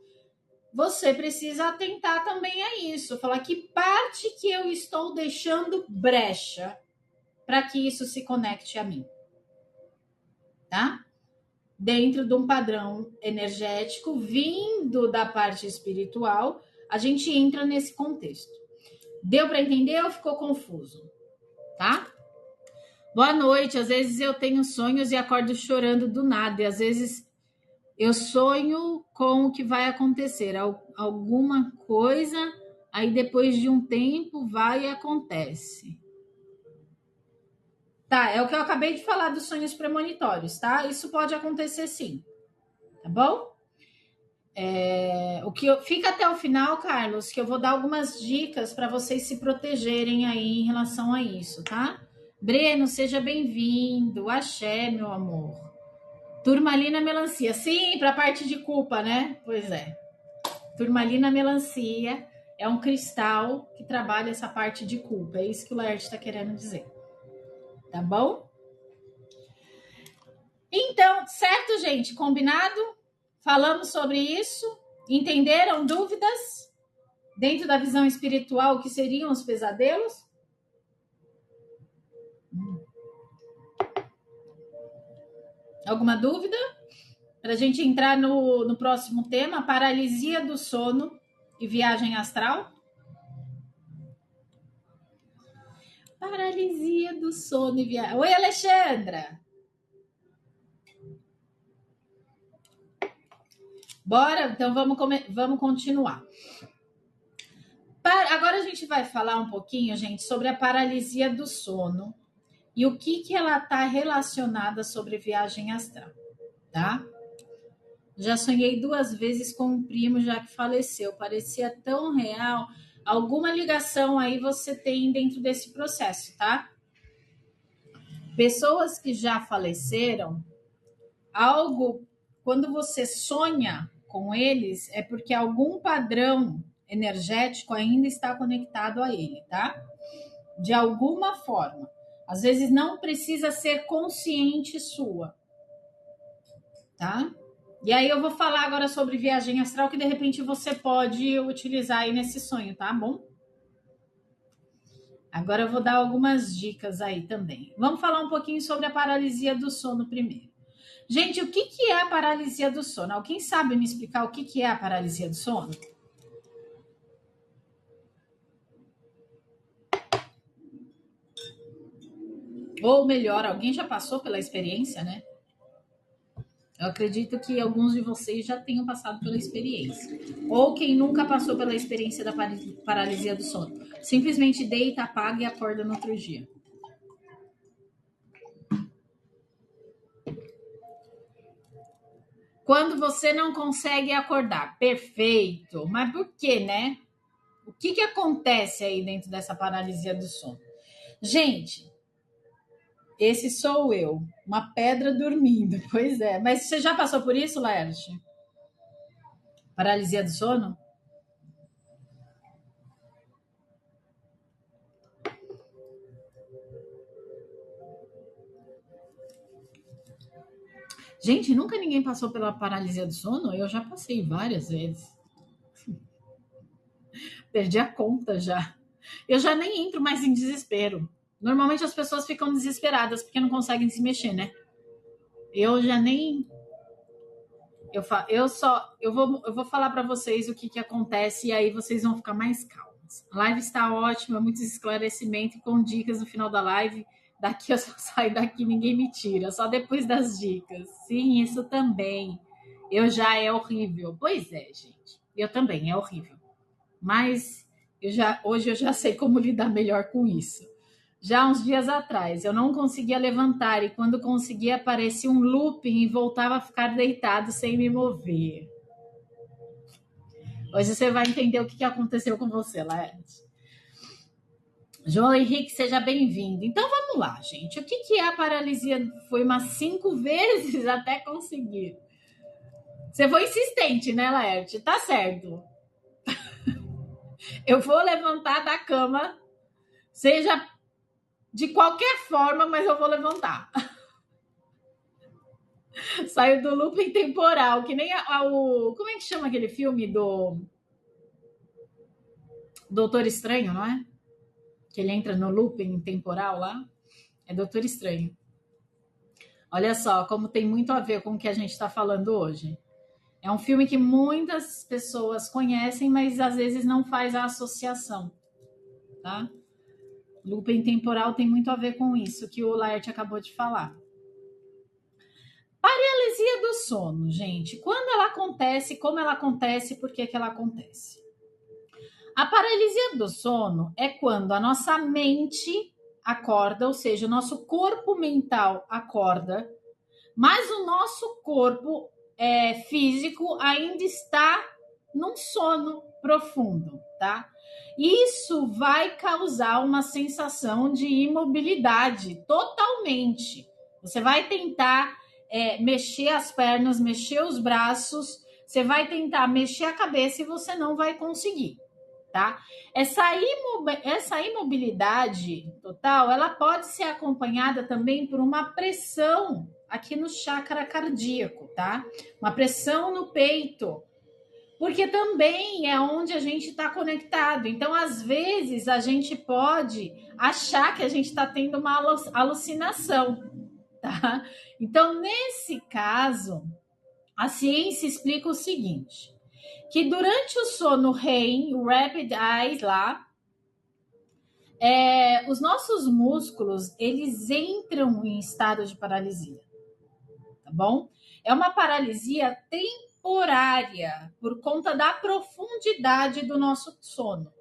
Speaker 1: você precisa atentar também a isso, falar que parte que eu estou deixando brecha para que isso se conecte a mim, tá? Dentro de um padrão energético vindo da parte espiritual, a gente entra nesse contexto. Deu para entender ou ficou confuso? Tá? Boa noite. Às vezes eu tenho sonhos e acordo chorando do nada, e às vezes eu sonho com o que vai acontecer, alguma coisa, aí depois de um tempo vai e acontece. Tá, é o que eu acabei de falar dos sonhos premonitórios, tá? Isso pode acontecer sim, tá bom? Fica até o final, Carlos, que eu vou dar algumas dicas para vocês se protegerem aí em relação a isso, tá? Breno, seja bem-vindo. Axé, meu amor. Turmalina melancia. Sim, para a parte de culpa, né? Pois é. Turmalina melancia é um cristal que trabalha essa parte de culpa. É isso que o Laerte está querendo dizer. Tá bom? Então, certo, gente? Combinado? Falamos sobre isso? Entenderam dúvidas? Dentro da visão espiritual, o que seriam os pesadelos? Alguma dúvida? Para a gente entrar no próximo tema, paralisia do sono e viagem astral? Paralisia do sono e viagem. Oi, Alexandra! Bora, então vamos continuar. Agora a gente vai falar um pouquinho, gente, sobre a paralisia do sono e o que ela está relacionada sobre viagem astral, tá? Já sonhei 2 vezes com um primo já que faleceu, parecia tão real. Alguma ligação aí você tem dentro desse processo, tá? Pessoas que já faleceram, quando você sonha com eles, é porque algum padrão energético ainda está conectado a ele, tá? De alguma forma. Às vezes não precisa ser consciente sua, tá? E aí eu vou falar agora sobre viagem astral que de repente você pode utilizar aí nesse sonho, tá bom? Agora eu vou dar algumas dicas aí também. Vamos falar um pouquinho sobre a paralisia do sono primeiro. Gente, o que é a paralisia do sono? Alguém sabe me explicar o que é a paralisia do sono? Ou melhor, alguém já passou pela experiência, né? Eu acredito que alguns de vocês já tenham passado pela experiência. Ou quem nunca passou pela experiência da paralisia do sono. Simplesmente deita, apaga e acorda no outro dia. Quando você não consegue acordar. Perfeito. Mas por quê, né? O que acontece aí dentro dessa paralisia do sono? Gente, esse sou eu. Uma pedra dormindo. Pois é. Mas você já passou por isso, Laerte? Paralisia do sono? Gente, nunca ninguém passou pela paralisia do sono? Eu já passei várias vezes. Perdi a conta já. Eu já nem entro mais em desespero. Normalmente as pessoas ficam desesperadas porque não conseguem se mexer, né? Eu já nem. Eu vou falar para vocês o que acontece e aí vocês vão ficar mais calmos. A live está ótima, muitos esclarecimentos com dicas no final da live. Daqui eu só saio daqui, ninguém me tira, só depois das dicas. Sim, isso também. Eu já é horrível. Pois é, gente. Eu também, é horrível. Mas hoje eu já sei como lidar melhor com isso. Já uns dias atrás, eu não conseguia levantar e quando conseguia aparecia um looping e voltava a ficar deitado sem me mover. Hoje você vai entender o que aconteceu com você, Laerte. João Henrique, seja bem-vindo. Então vamos lá, gente. O que é a paralisia? Foi umas 5 vezes até conseguir. Você foi insistente, né, Laerte? Tá certo. Eu vou levantar da cama, seja de qualquer forma, mas eu vou levantar. Saiu do looping temporal, que nem o. Como é que chama aquele filme do Doutor Estranho, não é? Que ele entra no looping temporal lá. É Doutor Estranho. Olha só como tem muito a ver com o que a gente está falando hoje. É um filme que muitas pessoas conhecem, mas às vezes não faz a associação, tá? Looping temporal tem muito a ver com isso que o Laerte acabou de falar. Paralisia do sono, gente. Quando ela acontece, como ela acontece, por que ela acontece? A paralisia do sono é quando a nossa mente acorda, ou seja, o nosso corpo mental acorda, mas o nosso corpo físico ainda está num sono profundo, tá? Isso vai causar uma sensação de imobilidade totalmente. Você vai tentar mexer as pernas, mexer os braços, você vai tentar mexer a cabeça e você não vai conseguir, tá? Essa imobilidade total, ela pode ser acompanhada também por uma pressão aqui no chakra cardíaco, tá? Uma pressão no peito, porque também é onde a gente está conectado. Então, às vezes, a gente pode achar que a gente está tendo uma alucinação, tá? Então, nesse caso, a ciência explica o seguinte, que durante o sono REM, o Rapid Eyes lá, os nossos músculos, eles entram em estado de paralisia, tá bom? É uma paralisia temporária, por conta da profundidade do nosso sono.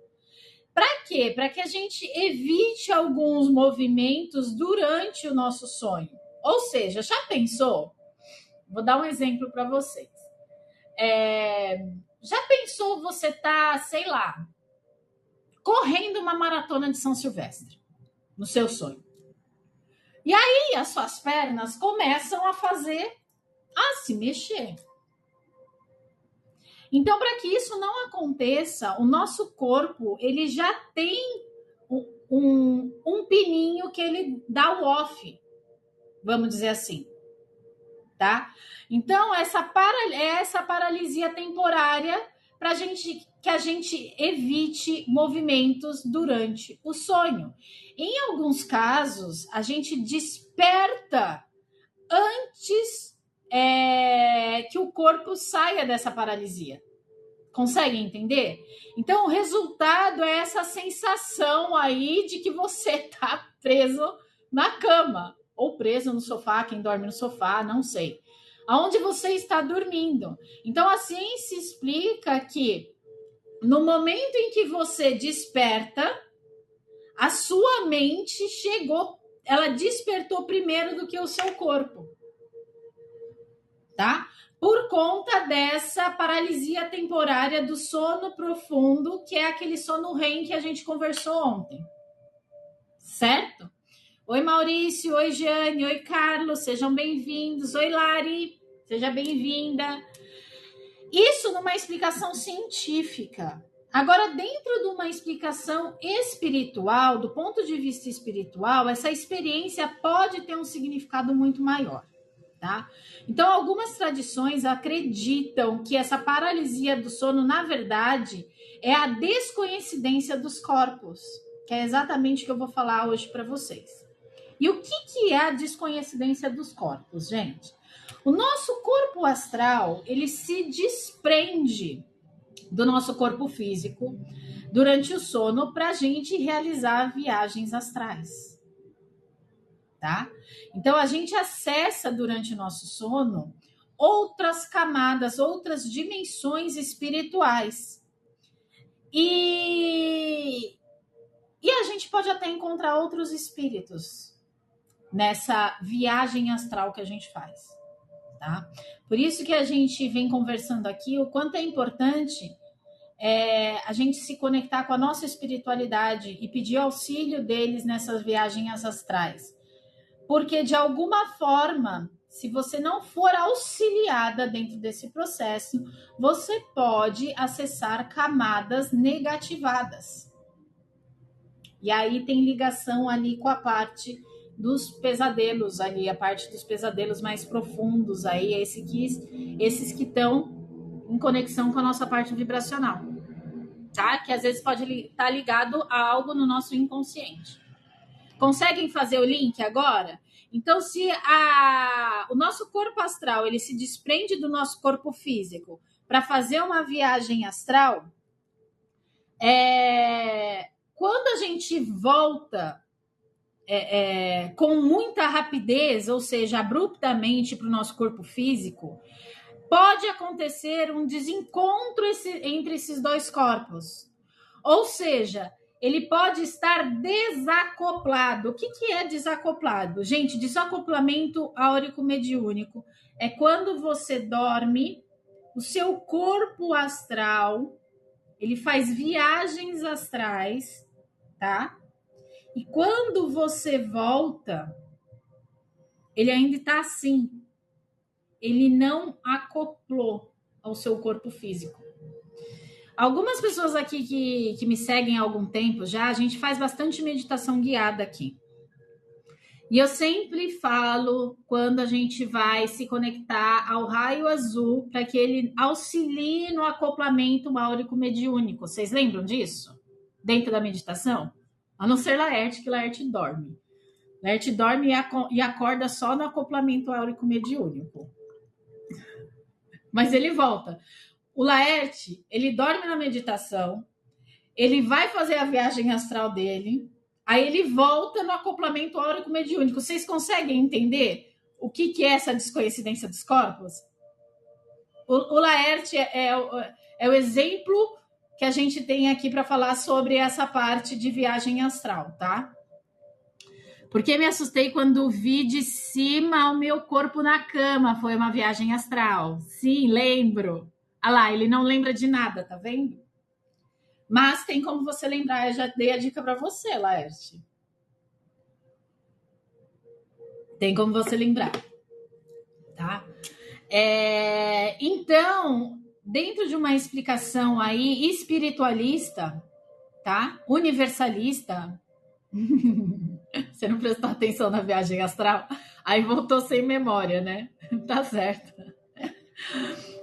Speaker 1: Para quê? Para que a gente evite alguns movimentos durante o nosso sonho. Ou seja, já pensou? Vou dar um exemplo para vocês. Já pensou você tá, sei lá, correndo uma maratona de São Silvestre, no seu sonho. E aí as suas pernas começam a se mexer. Então, para que isso não aconteça, o nosso corpo, ele já tem um pininho que ele dá o off, vamos dizer assim, tá? Então, essa paralisia temporária para que a gente evite movimentos durante o sonho. Em alguns casos, a gente desperta antes que o corpo saia dessa paralisia. Consegue entender? Então, o resultado é essa sensação aí de que você está preso na cama, ou preso no sofá, quem dorme no sofá, não sei. Aonde você está dormindo. Então, a ciência explica que no momento em que você desperta, a sua mente ela despertou primeiro do que o seu corpo, tá? Por conta dessa paralisia temporária do sono profundo, que é aquele sono REM que a gente conversou ontem, certo? Oi, Maurício, oi, Jane, oi, Carlos, sejam bem-vindos. Oi, Lari, seja bem-vinda. Isso numa explicação científica. Agora, dentro de uma explicação espiritual, do ponto de vista espiritual, essa experiência pode ter um significado muito maior, tá? Então, algumas tradições acreditam que essa paralisia do sono, na verdade, é a descoincidência dos corpos, que é exatamente o que eu vou falar hoje para vocês. E o que é a descoincidência dos corpos, gente? O nosso corpo astral, ele se desprende do nosso corpo físico durante o sono para a gente realizar viagens astrais, tá? Então, a gente acessa durante o nosso sono outras camadas, outras dimensões espirituais. E a gente pode até encontrar outros espíritos nessa viagem astral que a gente faz, tá? Por isso que a gente vem conversando aqui o quanto é importante a gente se conectar com a nossa espiritualidade e pedir auxílio deles nessas viagens astrais. Porque, de alguma forma, se você não for auxiliada dentro desse processo, você pode acessar camadas negativadas. E aí tem ligação ali com a parte dos pesadelos ali, a parte dos pesadelos mais profundos aí, esses que estão em conexão com a nossa parte vibracional, tá? Que às vezes pode estar ligado a algo no nosso inconsciente. Conseguem fazer o link agora? Então, se o nosso corpo astral ele se desprende do nosso corpo físico para fazer uma viagem astral, quando a gente volta com muita rapidez, ou seja, abruptamente para o nosso corpo físico, pode acontecer um desencontro entre esses dois corpos. Ou seja, ele pode estar desacoplado. O que é desacoplado? Gente, desacoplamento áurico-mediúnico é quando você dorme, o seu corpo astral, ele faz viagens astrais, tá? E quando você volta, ele ainda está assim. Ele não acoplou ao seu corpo físico. Algumas pessoas aqui que me seguem há algum tempo já, a gente faz bastante meditação guiada aqui. E eu sempre falo quando a gente vai se conectar ao raio azul para que ele auxilie no acoplamento áurico mediúnico. Vocês lembram disso? Dentro da meditação? A não ser Laerte, que Laerte dorme. Laerte dorme e acorda só no acoplamento áurico mediúnico. Mas ele volta. O Laerte, ele dorme na meditação, ele vai fazer a viagem astral dele, aí ele volta no acoplamento áurico mediúnico. Vocês conseguem entender o que é essa descoincidência dos corpos? O Laerte é o exemplo que a gente tem aqui para falar sobre essa parte de viagem astral, tá? Porque me assustei quando vi de cima o meu corpo na cama. Foi uma viagem astral. Sim, lembro. Ah lá, ele não lembra de nada, tá vendo? Mas tem como você lembrar. Eu já dei a dica para você, Laerte. Tem como você lembrar, tá? Então, dentro de uma explicação aí espiritualista, tá? Universalista. Você não prestou atenção na viagem astral? Aí voltou sem memória, né? Tá certo.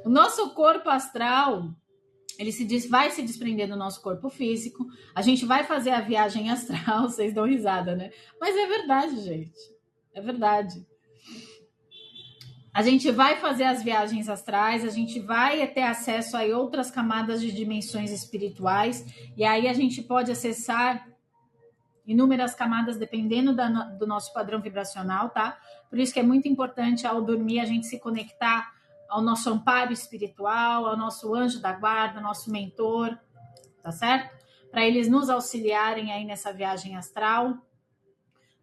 Speaker 1: O nosso corpo astral, ele vai se desprender do nosso corpo físico. A gente vai fazer a viagem astral. Vocês dão risada, né? Mas é verdade, gente. É verdade. A gente vai fazer as viagens astrais, a gente vai ter acesso a outras camadas de dimensões espirituais, e aí a gente pode acessar inúmeras camadas dependendo do nosso padrão vibracional, tá? Por isso que é muito importante ao dormir a gente se conectar ao nosso amparo espiritual, ao nosso anjo da guarda, ao nosso mentor, tá certo? Para eles nos auxiliarem aí nessa viagem astral,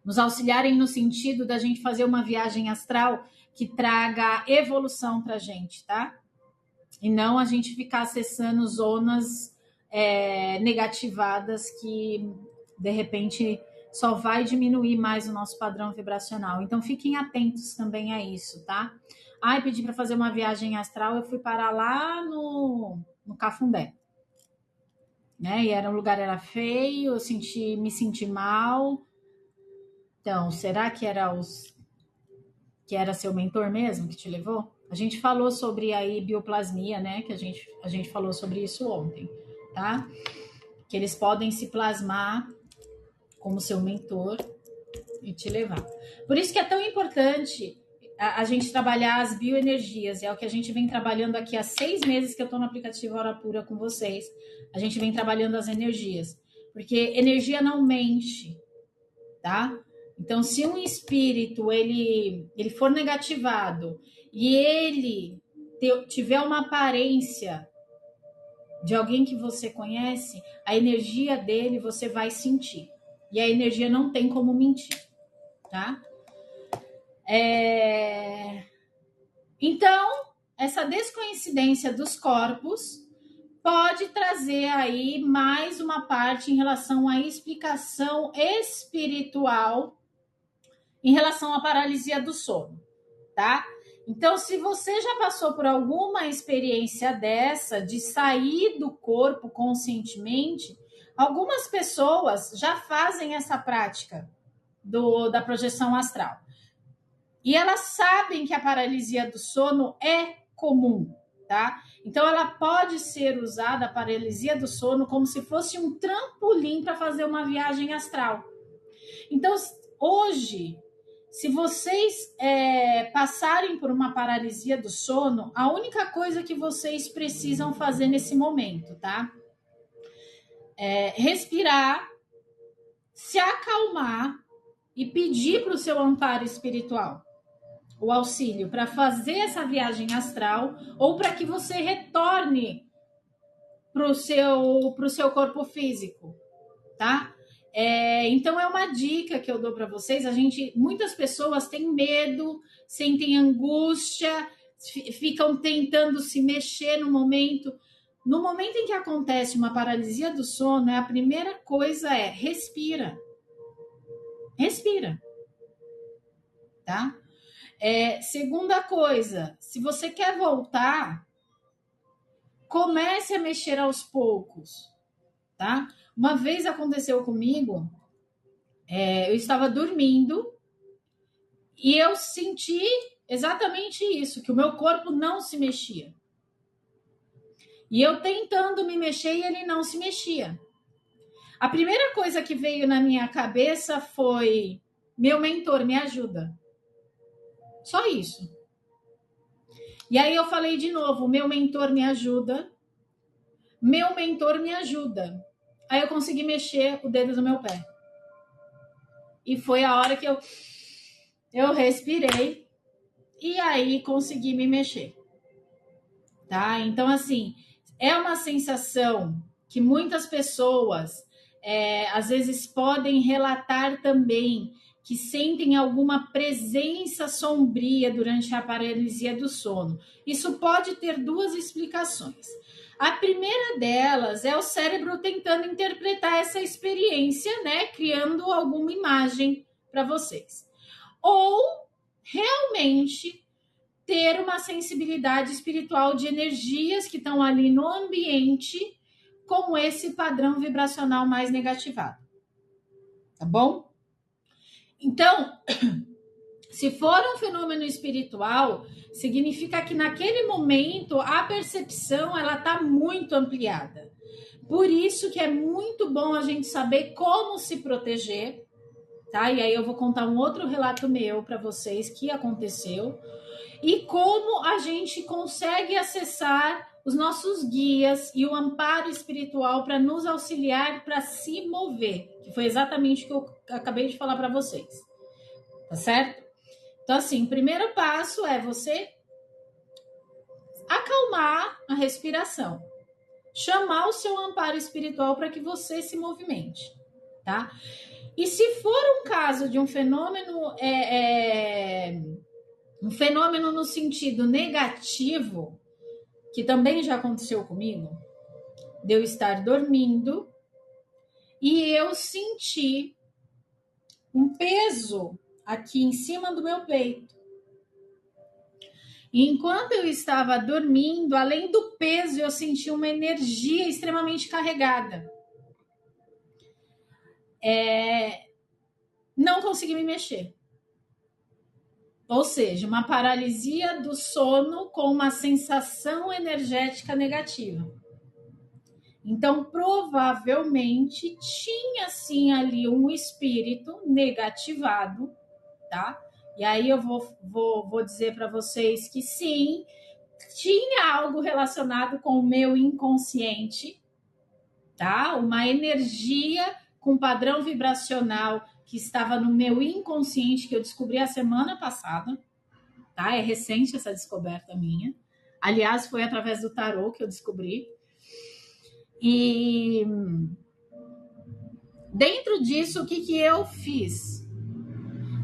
Speaker 1: nos auxiliarem no sentido da gente fazer uma viagem astral que traga evolução pra gente, tá? E não a gente ficar acessando zonas negativadas que de repente só vai diminuir mais o nosso padrão vibracional. Então fiquem atentos também a isso, tá? Ai, pedi para fazer uma viagem astral, eu fui parar lá no Cafundé, né? E o lugar era feio, eu me senti mal. Então, será que era seu mentor mesmo que te levou? A gente falou sobre aí bioplasmia, né? Que a gente falou sobre isso ontem, tá? Que eles podem se plasmar como seu mentor e te levar. Por isso que é tão importante a gente trabalhar as bioenergias. É o que a gente vem trabalhando aqui há 6 meses que eu estou no aplicativo Hora Pura com vocês. A gente vem trabalhando as energias. Porque energia não mente, tá? Então, se um espírito ele for negativado e ele tiver uma aparência de alguém que você conhece, a energia dele você vai sentir. E a energia não tem como mentir, tá? Então, essa descoincidência dos corpos pode trazer aí mais uma parte em relação à explicação espiritual em relação à paralisia do sono, tá? Então, se você já passou por alguma experiência dessa, de sair do corpo conscientemente, algumas pessoas já fazem essa prática da projeção astral. E elas sabem que a paralisia do sono é comum, tá? Então, ela pode ser usada, a paralisia do sono, como se fosse um trampolim para fazer uma viagem astral. Então, hoje, se vocês passarem por uma paralisia do sono, a única coisa que vocês precisam fazer nesse momento, tá? É respirar, se acalmar e pedir para o seu amparo espiritual o auxílio para fazer essa viagem astral ou para que você retorne para o seu corpo físico, tá? Então é uma dica que eu dou para vocês. Muitas pessoas têm medo, sentem angústia, ficam tentando se mexer no momento. No momento em que acontece uma paralisia do sono, a primeira coisa é respira. Respira, tá? Segunda coisa, se você quer voltar, comece a mexer aos poucos, tá? Uma vez aconteceu comigo, eu estava dormindo e eu senti exatamente isso, que o meu corpo não se mexia. E eu tentando me mexer e ele não se mexia. A primeira coisa que veio na minha cabeça foi: meu mentor, me ajuda. Só isso. E aí eu falei de novo: meu mentor, me ajuda. Meu mentor, me ajuda. Aí eu consegui mexer o dedo do meu pé. E foi a hora que eu respirei e aí consegui me mexer. Tá? Então, assim, é uma sensação que muitas pessoas às vezes podem relatar também que sentem alguma presença sombria durante a paralisia do sono. Isso pode ter duas explicações. A primeira delas é o cérebro tentando interpretar essa experiência, né, criando alguma imagem para vocês. Ou realmente ter uma sensibilidade espiritual de energias que estão ali no ambiente com esse padrão vibracional mais negativado. Tá bom? Então, se for um fenômeno espiritual, significa que naquele momento a percepção ela está muito ampliada. Por isso que é muito bom a gente saber como se proteger, tá? E aí eu vou contar um outro relato meu para vocês que aconteceu e como a gente consegue acessar os nossos guias e o amparo espiritual para nos auxiliar para se mover, que foi exatamente o que eu acabei de falar para vocês. Tá certo? Então, assim, o primeiro passo é você acalmar a respiração, chamar o seu amparo espiritual para que você se movimente, tá? E se for um caso de um fenômeno, um fenômeno no sentido negativo, que também já aconteceu comigo, de eu estar dormindo e eu senti um peso aqui em cima do meu peito. E enquanto eu estava dormindo, além do peso, eu senti uma energia extremamente carregada. Não consegui me mexer. Ou seja, uma paralisia do sono com uma sensação energética negativa. Então, provavelmente, tinha sim ali um espírito negativado, tá? E aí eu vou dizer para vocês que sim, tinha algo relacionado com o meu inconsciente, tá? Uma energia com padrão vibracional que estava no meu inconsciente, que eu descobri a semana passada, tá? É recente essa descoberta minha. Aliás, foi através do tarô que eu descobri. E dentro disso, o que eu fiz?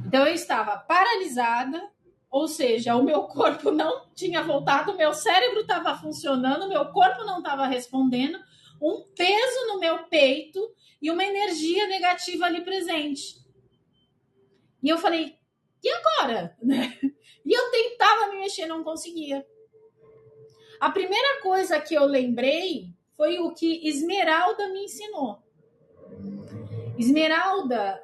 Speaker 1: Então, eu estava paralisada, ou seja, o meu corpo não tinha voltado, o meu cérebro estava funcionando, o meu corpo não estava respondendo, um peso no meu peito e uma energia negativa ali presente. E eu falei, e agora? E eu tentava me mexer, não conseguia. A primeira coisa que eu lembrei foi o que Esmeralda me ensinou. Esmeralda,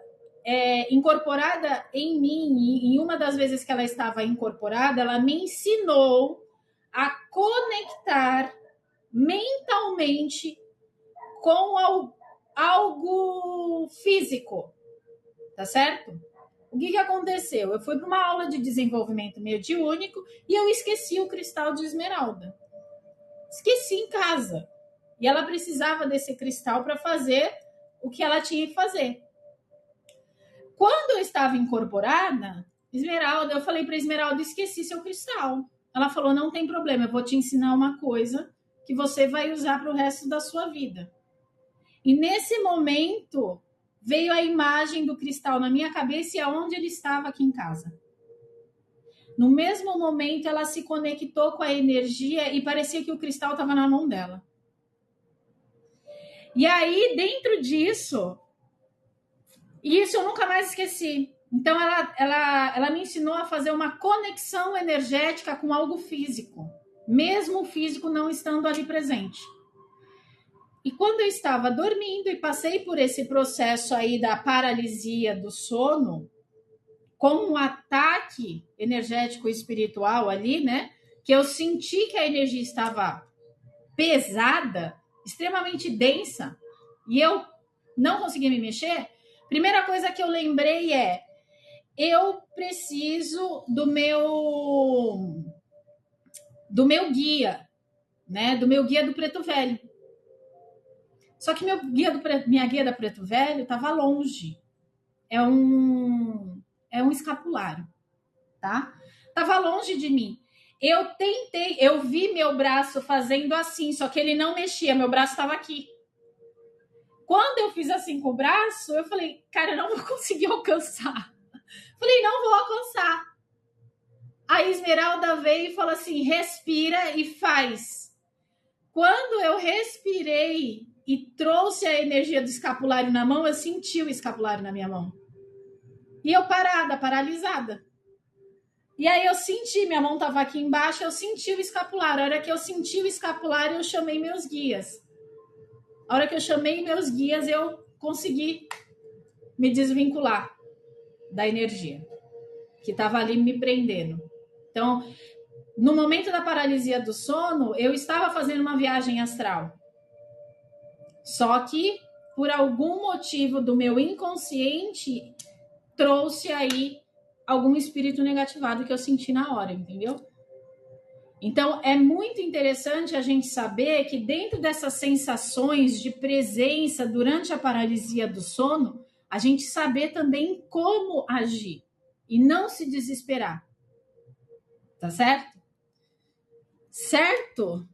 Speaker 1: incorporada em mim, em uma das vezes que ela estava incorporada, ela me ensinou a conectar mentalmente com algo físico. tá certo? O que aconteceu? Eu fui para uma aula de desenvolvimento mediúnico e eu esqueci o cristal de esmeralda. Esqueci em casa. E ela precisava desse cristal para fazer o que ela tinha que fazer. Quando eu estava incorporada, Esmeralda, eu falei para Esmeralda, esqueci seu cristal. Ela falou, não tem problema, eu vou te ensinar uma coisa que você vai usar para o resto da sua vida. E nesse momento, veio a imagem do cristal na minha cabeça e aonde ele estava aqui em casa. No mesmo momento, ela se conectou com a energia e parecia que o cristal estava na mão dela. E aí, dentro disso, e isso eu nunca mais esqueci. Então, ela me ensinou a fazer uma conexão energética com algo físico, mesmo o físico não estando ali presente. E quando eu estava dormindo e passei por esse processo aí da paralisia do sono, com um ataque energético espiritual ali, né? Que eu senti que a energia estava pesada, extremamente densa, e eu não conseguia me mexer. Primeira coisa que eu lembrei é: eu preciso do meu guia, né? Do meu guia do Preto Velho. Só que minha guia da Preto Velho estava longe. É um escapulário, tá? Tava longe de mim. Eu tentei, eu vi meu braço fazendo assim, só que ele não mexia, meu braço estava aqui. Quando eu fiz assim com o braço, eu falei, cara, eu não vou conseguir alcançar. Falei, não vou alcançar. A Esmeralda veio e falou assim, respira e faz. Quando eu respirei e trouxe a energia do escapulário na mão, eu senti o escapulário na minha mão. E eu parada, paralisada. E aí eu senti, minha mão estava aqui embaixo, eu senti o escapulário. A hora que eu senti o escapulário, eu chamei meus guias. A hora que eu chamei meus guias, eu consegui me desvincular da energia que estava ali me prendendo. Então, no momento da paralisia do sono, eu estava fazendo uma viagem astral. Só que, por algum motivo do meu inconsciente, trouxe aí algum espírito negativado que eu senti na hora, entendeu? Então, é muito interessante a gente saber que dentro dessas sensações de presença durante a paralisia do sono, a gente saber também como agir e não se desesperar. Tá certo? Certo?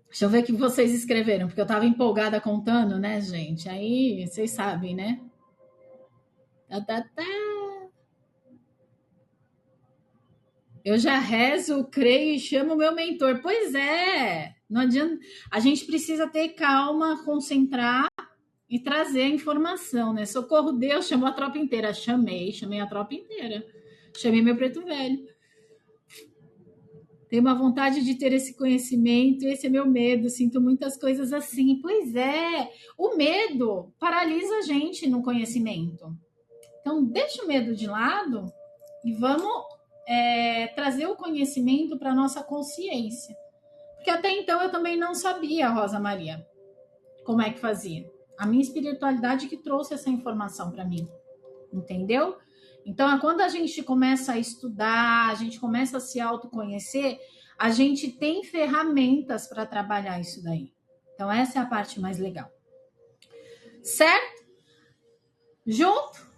Speaker 1: Deixa eu ver o que vocês escreveram, porque eu tava empolgada contando, né, gente? Aí, vocês sabem, né? Eu já rezo, creio e chamo o meu mentor. Pois é, não adianta. A gente precisa ter calma, concentrar e trazer a informação, né? Socorro Deus, chamou a tropa inteira. Chamei a tropa inteira. Chamei meu preto velho. Tenho uma vontade de ter esse conhecimento, esse é meu medo, sinto muitas coisas assim. Pois é, o medo paralisa a gente no conhecimento. Então, deixa o medo de lado e vamos trazer o conhecimento para a nossa consciência. Porque até então eu também não sabia, Rosa Maria, como é que fazia. A minha espiritualidade que trouxe essa informação para mim, entendeu? Então, quando a gente começa a estudar, a gente começa a se autoconhecer, a gente tem ferramentas para trabalhar isso daí. Então, essa é a parte mais legal. Certo? Junto?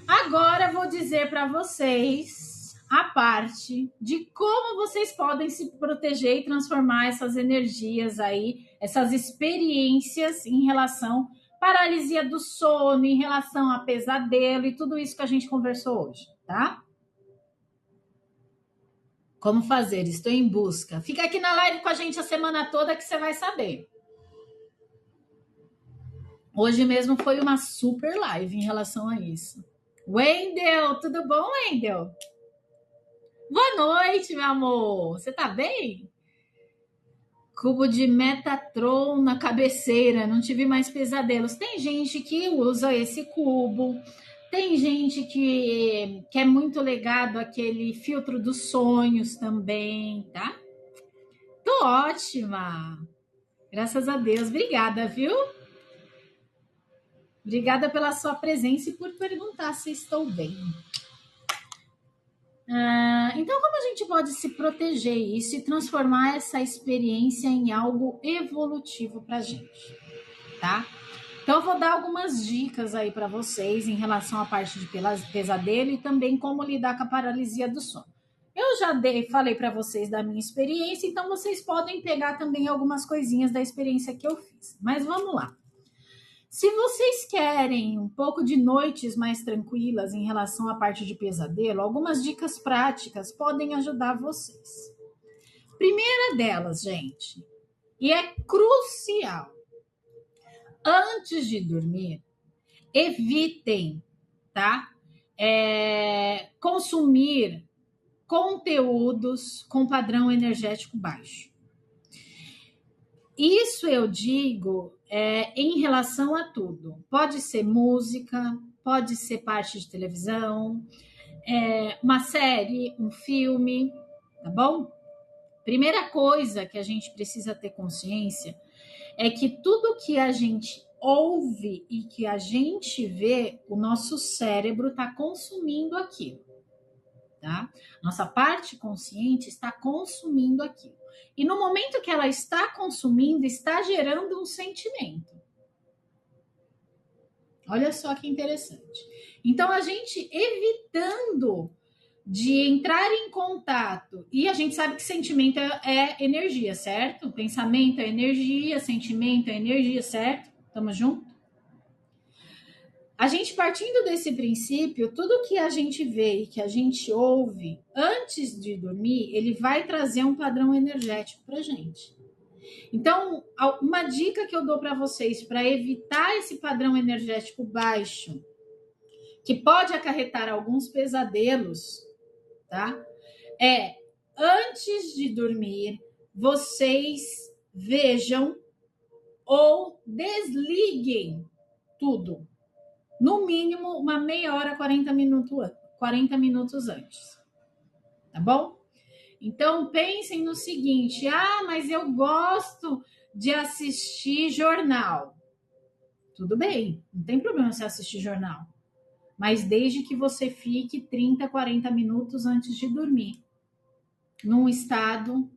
Speaker 1: Agora, vou dizer para vocês a parte de como vocês podem se proteger e transformar essas energias aí, essas experiências em relação à paralisia do sono, em relação a pesadelo e tudo isso que a gente conversou hoje, tá? Como fazer? Estou em busca. Fica aqui na live com a gente a semana toda que você vai saber. Hoje mesmo foi uma super live em relação a isso. Wendel, tudo bom, Wendel? Boa noite, meu amor. Você tá bem? Cubo de Metatron na cabeceira. Não tive mais pesadelos. Tem gente que usa esse cubo. Tem gente que é muito ligado àquele filtro dos sonhos também, tá? Tô ótima. Graças a Deus. Obrigada, viu? Obrigada pela sua presença e por perguntar se estou bem. Então, como a gente pode se proteger isso e transformar essa experiência em algo evolutivo para a gente, tá? Então, eu vou dar algumas dicas aí para vocês em relação à parte de pesadelo e também como lidar com a paralisia do sono. Eu já falei para vocês da minha experiência, então vocês podem pegar também algumas coisinhas da experiência que eu fiz. Mas vamos lá. Se vocês querem um pouco de noites mais tranquilas em relação à parte de pesadelo, algumas dicas práticas podem ajudar vocês. Primeira delas, gente, e é crucial, antes de dormir, evitem, tá? Consumir conteúdos com padrão energético baixo. Isso eu digo em relação a tudo. Pode ser música, pode ser parte de televisão, uma série, um filme, tá bom? Primeira coisa que a gente precisa ter consciência é que tudo que a gente ouve e que a gente vê, o nosso cérebro está consumindo aquilo, tá? Nossa parte consciente está consumindo aquilo. E no momento que ela está consumindo, está gerando um sentimento. Olha só que interessante. Então, a gente evitando de entrar em contato, e a gente sabe que sentimento é energia, certo? Pensamento é energia, sentimento é energia, certo? Tamo junto? A gente partindo desse princípio, tudo que a gente vê e que a gente ouve antes de dormir, ele vai trazer um padrão energético pra gente. Então, uma dica que eu dou para vocês para evitar esse padrão energético baixo, que pode acarretar alguns pesadelos, tá? Antes de dormir, vocês vejam ou desliguem tudo. No mínimo, uma meia hora, 40 minutos antes. Tá bom? Então, pensem no seguinte: mas eu gosto de assistir jornal. Tudo bem, não tem problema você assistir jornal. Mas desde que você fique 30, 40 minutos antes de dormir. Num estado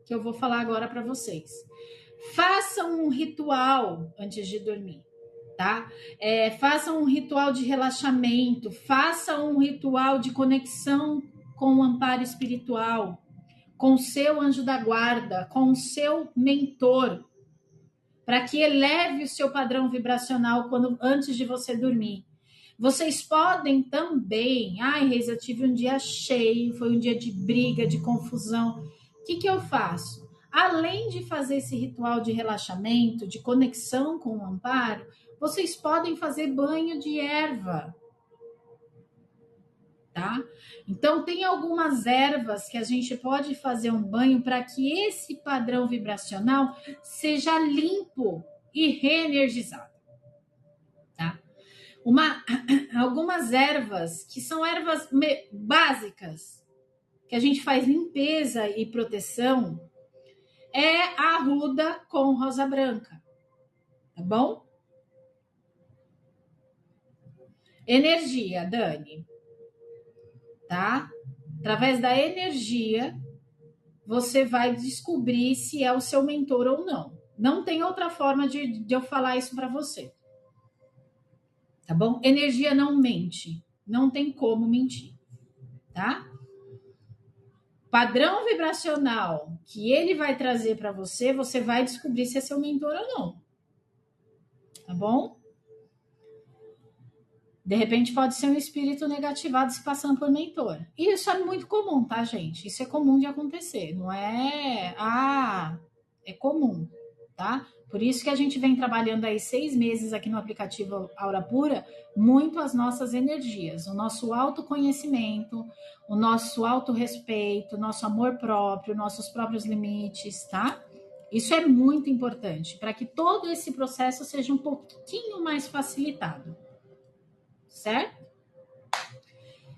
Speaker 1: que eu vou falar agora para vocês. Façam um ritual antes de dormir, tá? Façam um ritual de relaxamento, façam um ritual de conexão com o amparo espiritual, com o seu anjo da guarda, com o seu mentor, para que eleve o seu padrão vibracional antes de você dormir. Vocês podem também... Reis, eu tive um dia cheio, foi um dia de briga, de confusão. O que eu faço? Além de fazer esse ritual de relaxamento, de conexão com o amparo, vocês podem fazer banho de erva, tá? Então, tem algumas ervas que a gente pode fazer um banho para que esse padrão vibracional seja limpo e reenergizado, tá? Algumas ervas que são ervas básicas, que a gente faz limpeza e proteção, é a arruda com rosa branca, tá bom? Energia, Dani, tá? Através da energia, você vai descobrir se é o seu mentor ou não. Não tem outra forma de eu falar isso para você. Tá bom? Energia não mente. Não tem como mentir, tá? Padrão vibracional que ele vai trazer para você, você vai descobrir se é seu mentor ou não. Tá bom? De repente pode ser um espírito negativado se passando por mentor. E isso é muito comum, tá, gente? Isso é comum de acontecer. Não é... é comum, tá? Por isso que a gente vem trabalhando aí 6 meses aqui no aplicativo Aura Pura, muito as nossas energias, o nosso autoconhecimento, o nosso autorrespeito, o nosso amor próprio, nossos próprios limites, tá? Isso é muito importante para que todo esse processo seja um pouquinho mais facilitado, certo?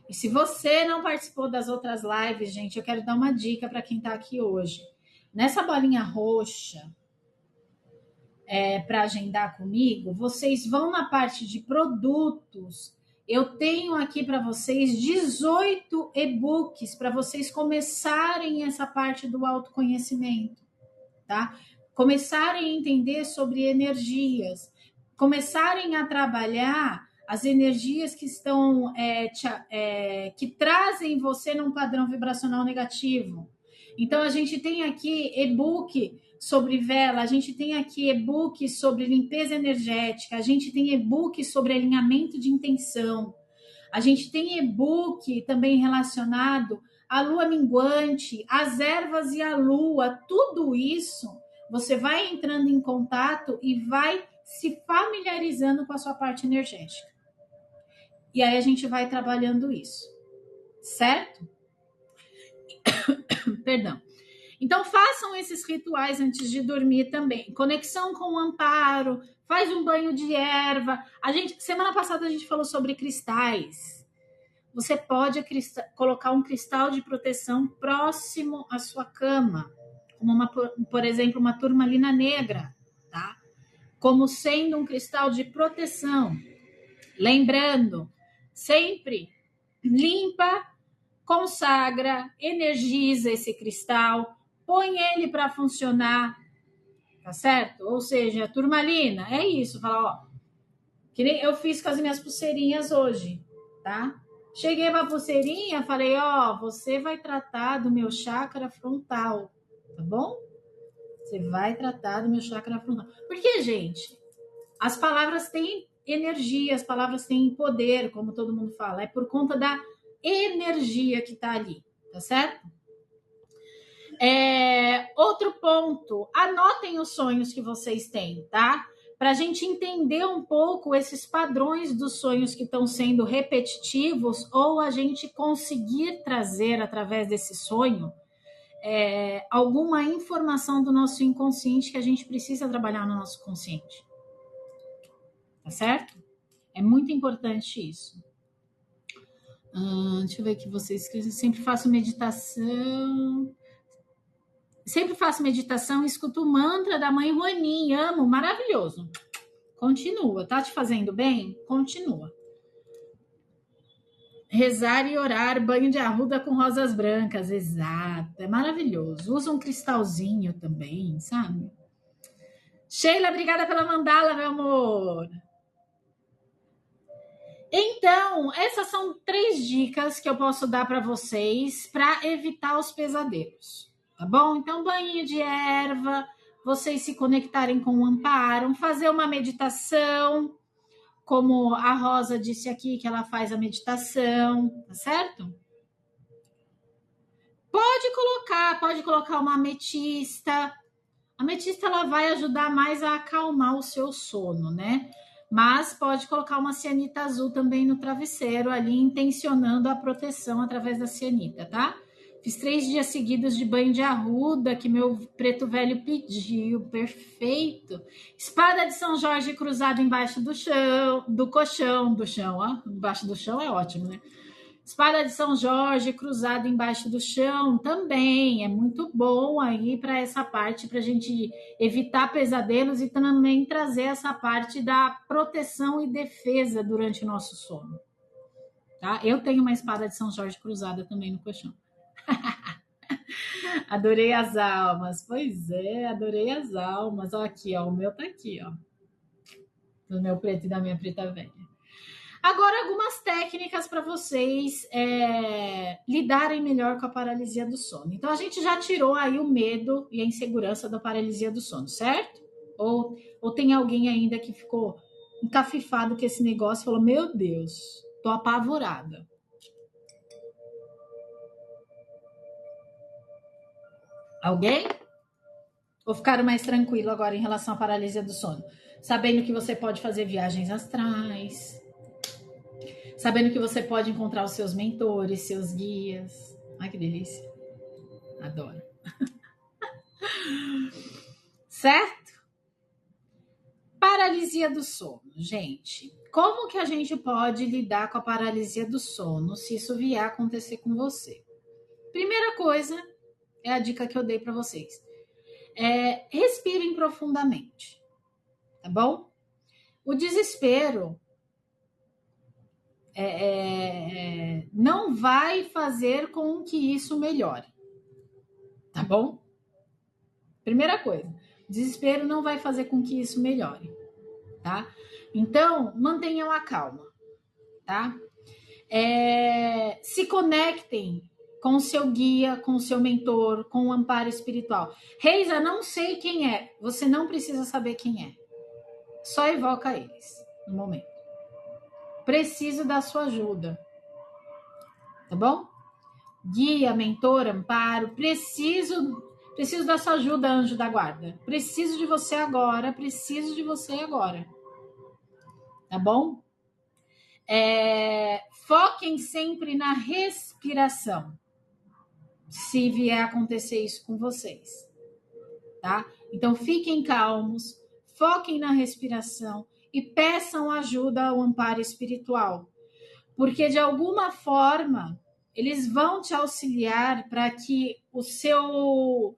Speaker 1: E se você não participou das outras lives, gente, eu quero dar uma dica para quem está aqui hoje. Nessa bolinha roxa, para agendar comigo, vocês vão na parte de produtos. Eu tenho aqui para vocês 18 e-books para vocês começarem essa parte do autoconhecimento, tá? Começarem a entender sobre energias, começarem a trabalhar as energias que estão que trazem você num padrão vibracional negativo. Então a gente tem aqui e-book sobre vela, a gente tem aqui e-book sobre limpeza energética, a gente tem e-book sobre alinhamento de intenção, a gente tem e-book também relacionado à lua minguante, às ervas e à lua, tudo isso você vai entrando em contato e vai se familiarizando com a sua parte energética. E aí a gente vai trabalhando isso, certo? Perdão. Então façam esses rituais antes de dormir também. Conexão com o amparo, faz um banho de erva. Semana passada a gente falou sobre cristais. Você pode colocar um cristal de proteção próximo à sua cama, como por exemplo, uma turmalina negra, tá? Como sendo um cristal de proteção. Lembrando, sempre limpa, consagra, energiza esse cristal, põe ele para funcionar, tá certo? Ou seja, turmalina, é isso, fala, ó, que nem eu fiz com as minhas pulseirinhas hoje, tá? Cheguei pra pulseirinha, falei, ó, você vai tratar do meu chakra frontal, tá bom? Você vai tratar do meu chakra frontal. Porque, gente, as palavras têm energia, as palavras têm poder, como todo mundo fala. É por conta da energia que tá ali, tá certo? Outro ponto, anotem os sonhos que vocês têm, tá? Para a gente entender um pouco esses padrões dos sonhos que estão sendo repetitivos ou a gente conseguir trazer através desse sonho alguma informação do nosso inconsciente que a gente precisa trabalhar no nosso consciente. Tá certo? É muito importante isso. Deixa eu ver aqui vocês escrevem. Sempre faço meditação. Sempre faço meditação e escuto o mantra da mãe Juanin. Amo, maravilhoso. Continua, tá te fazendo bem? Continua. Rezar e orar, banho de arruda com rosas brancas, exato, é maravilhoso. Usa um cristalzinho também, sabe? Sheila, obrigada pela mandala, meu amor. Então, essas são 3 dicas que eu posso dar para vocês para evitar os pesadelos, tá bom? Então, banho de erva, vocês se conectarem com o amparo, fazer uma meditação, como a Rosa disse aqui, que ela faz a meditação, tá certo? Pode colocar uma ametista. A ametista, ela vai ajudar mais a acalmar o seu sono, né? Mas pode colocar uma cianita azul também no travesseiro, ali intencionando a proteção através da cianita, tá? Fiz 3 dias seguidos de banho de arruda, que meu preto velho pediu, perfeito. Espada de São Jorge cruzada embaixo do chão, do chão, ó. Embaixo do chão é ótimo, né? Espada de São Jorge cruzada embaixo do chão também é muito bom aí para essa parte, para a gente evitar pesadelos e também trazer essa parte da proteção e defesa durante o nosso sono. Tá? Eu tenho uma espada de São Jorge cruzada também no colchão. Adorei as almas. Pois é, adorei as almas. Ó, aqui, ó, o meu tá aqui, ó. Do meu preto e da minha preta velha. Agora, algumas técnicas para vocês lidarem melhor com a paralisia do sono. Então, a gente já tirou aí o medo e a insegurança da paralisia do sono, certo? Ou tem alguém ainda que ficou encafifado com esse negócio e falou, meu Deus, tô apavorada. Alguém? Ou ficaram mais tranquilo agora em relação à paralisia do sono? Sabendo que você pode fazer viagens astrais, sabendo que você pode encontrar os seus mentores, seus guias. Ai, que delícia. Adoro. Certo? Paralisia do sono. Gente, como que a gente pode lidar com a paralisia do sono se isso vier a acontecer com você? Primeira coisa, é a dica que eu dei para vocês. Respirem profundamente. tá bom? O desespero não vai fazer com que isso melhore, tá bom? Primeira coisa, desespero não vai fazer com que isso melhore, tá? Então, mantenham a calma, tá? Se conectem com o seu guia, com o seu mentor, com o amparo espiritual. Reisa, não sei quem é. Você não precisa saber quem é. Só evoca eles no momento. Preciso da sua ajuda. Tá bom? Guia, mentor, amparo. Preciso da sua ajuda, anjo da guarda. Preciso de você agora. Preciso de você agora. Tá bom? Foquem sempre na respiração. Se vier a acontecer isso com vocês, tá? Então, fiquem calmos, foquem na respiração e peçam ajuda ao amparo espiritual, porque de alguma forma eles vão te auxiliar para que o seu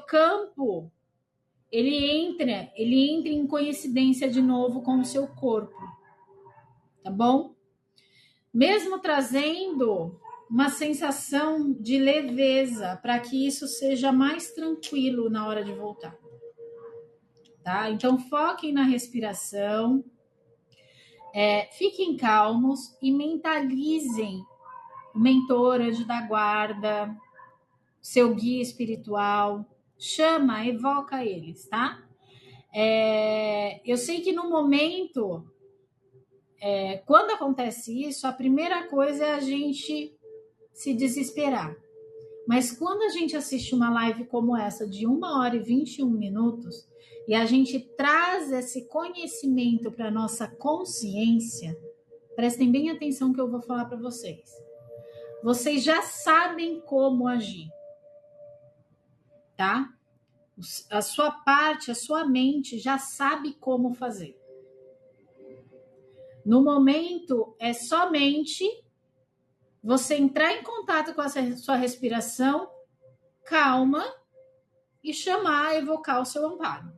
Speaker 1: campo ele entre em coincidência de novo com o seu corpo, tá bom? Mesmo trazendo uma sensação de leveza para que isso seja mais tranquilo na hora de voltar, tá? Então foquem na respiração, fiquem calmos e mentalizem o mentor, anjo da guarda, seu guia espiritual, chama, evoca eles, tá? Eu sei que no momento, quando acontece isso, a primeira coisa é a gente se desesperar. Mas quando a gente assiste uma live como essa de 1h e 21 minutos e a gente traz esse conhecimento para nossa consciência, prestem bem atenção que eu vou falar para vocês. Vocês já sabem como agir, tá? A sua parte, a sua mente já sabe como fazer. No momento, é somente você entrar em contato com a sua respiração, calma, e chamar, evocar o seu amparo,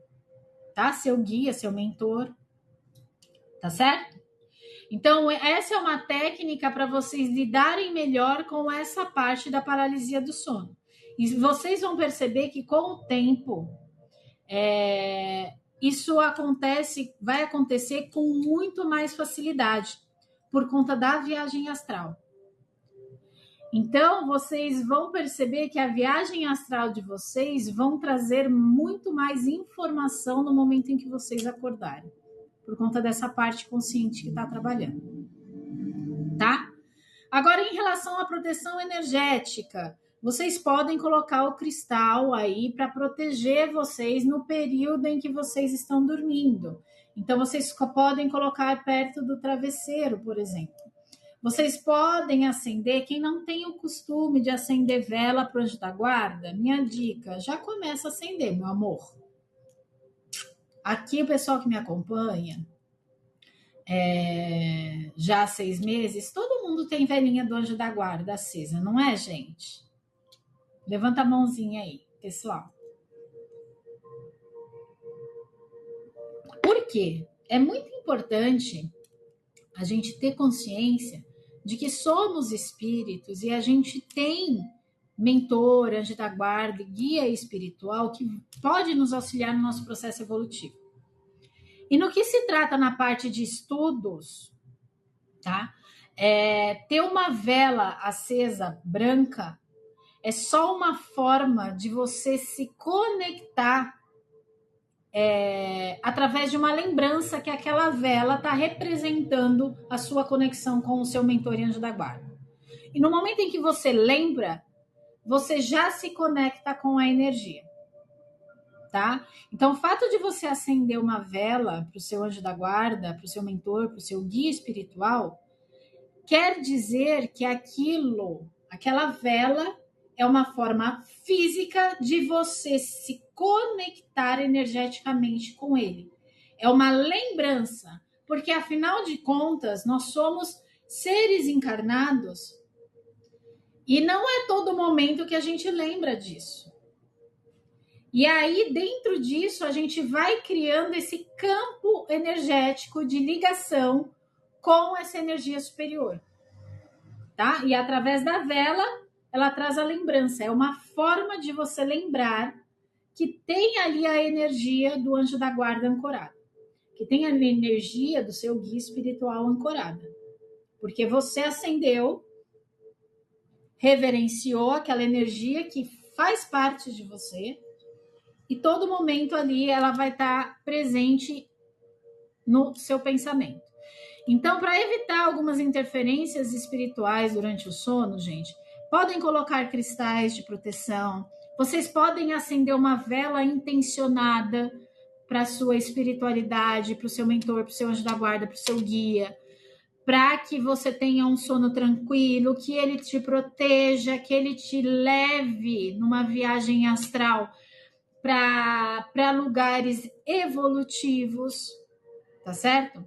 Speaker 1: tá? Seu guia, seu mentor, tá certo? Então, essa é uma técnica para vocês lidarem melhor com essa parte da paralisia do sono. E vocês vão perceber que com o tempo, isso vai acontecer com muito mais facilidade, por conta da viagem astral. Então, vocês vão perceber que a viagem astral de vocês vão trazer muito mais informação no momento em que vocês acordarem, por conta dessa parte consciente que está trabalhando, tá? Agora, em relação à proteção energética, vocês podem colocar o cristal aí para proteger vocês no período em que vocês estão dormindo. Então, vocês podem colocar perto do travesseiro, por exemplo. Vocês podem acender, quem não tem o costume de acender vela para o anjo da guarda, minha dica, já começa a acender, meu amor. Aqui o pessoal que me acompanha, já há 6 meses, todo mundo tem velinha do anjo da guarda acesa, não é, gente? Levanta a mãozinha aí, pessoal. Por quê? É muito importante a gente ter consciência de que somos espíritos e a gente tem mentor, anjo da guarda, guia espiritual que pode nos auxiliar no nosso processo evolutivo. E no que se trata na parte de estudos, tá? Ter uma vela acesa branca é só uma forma de você se conectar através de uma lembrança que aquela vela está representando a sua conexão com o seu mentor e anjo da guarda. E no momento em que você lembra, você já se conecta com a energia, tá? Então, o fato de você acender uma vela para o seu anjo da guarda, para o seu mentor, para o seu guia espiritual, quer dizer que aquela vela é uma forma física de você se conectar energeticamente com ele. É uma lembrança, porque afinal de contas, nós somos seres encarnados e não é todo momento que a gente lembra disso. E aí, dentro disso, a gente vai criando esse campo energético de ligação com essa energia superior, tá? E através da vela, ela traz a lembrança. É uma forma de você lembrar que tem ali a energia do anjo da guarda ancorada, que tem a energia do seu guia espiritual ancorada. Porque você acendeu, reverenciou aquela energia que faz parte de você, e todo momento ali ela vai estar presente no seu pensamento. Então, para evitar algumas interferências espirituais durante o sono, gente, podem colocar cristais de proteção, vocês podem acender uma vela intencionada para a sua espiritualidade, para o seu mentor, para o seu anjo da guarda, para o seu guia, para que você tenha um sono tranquilo, que ele te proteja, que ele te leve numa viagem astral para lugares evolutivos, tá certo?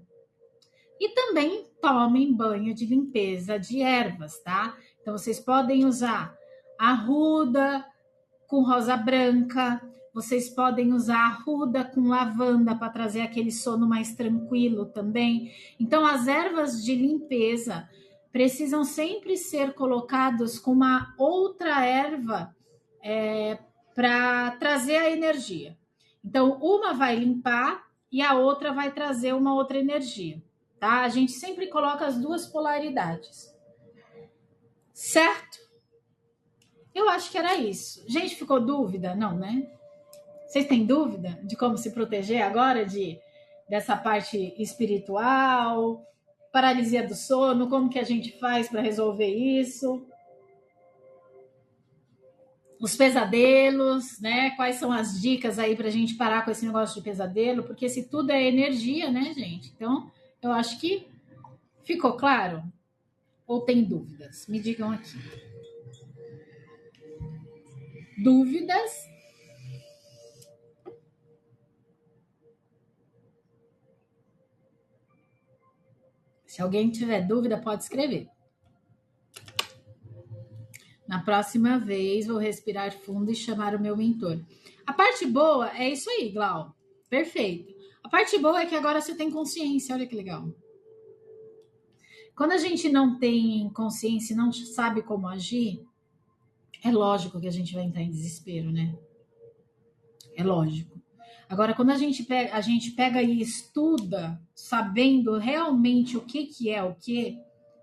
Speaker 1: E também tomem banho de limpeza de ervas, tá? Então, vocês podem usar arruda com rosa branca, vocês podem usar arruda com lavanda para trazer aquele sono mais tranquilo também. Então, as ervas de limpeza precisam sempre ser colocadas com uma outra erva para trazer a energia. Então, uma vai limpar e a outra vai trazer uma outra energia, tá? A gente sempre coloca as duas polaridades, certo? Eu acho que era isso. Gente, ficou dúvida? Não, né? Vocês têm dúvida de como se proteger agora dessa parte espiritual, paralisia do sono, como que a gente faz para resolver isso? Os pesadelos, né? Quais são as dicas aí para a gente parar com esse negócio de pesadelo? Porque se tudo é energia, né, gente? Então, eu acho que ficou claro? Ou tem dúvidas? Me digam aqui. Dúvidas? Se alguém tiver dúvida, pode escrever. Na próxima vez, vou respirar fundo e chamar o meu mentor. A parte boa é isso aí, Glau. Perfeito. A parte boa é que agora você tem consciência. Olha que legal. Quando a gente não tem consciência e não sabe como agir, é lógico que a gente vai entrar em desespero, né? É lógico. Agora, quando a gente pega e estuda, sabendo realmente o que é o que,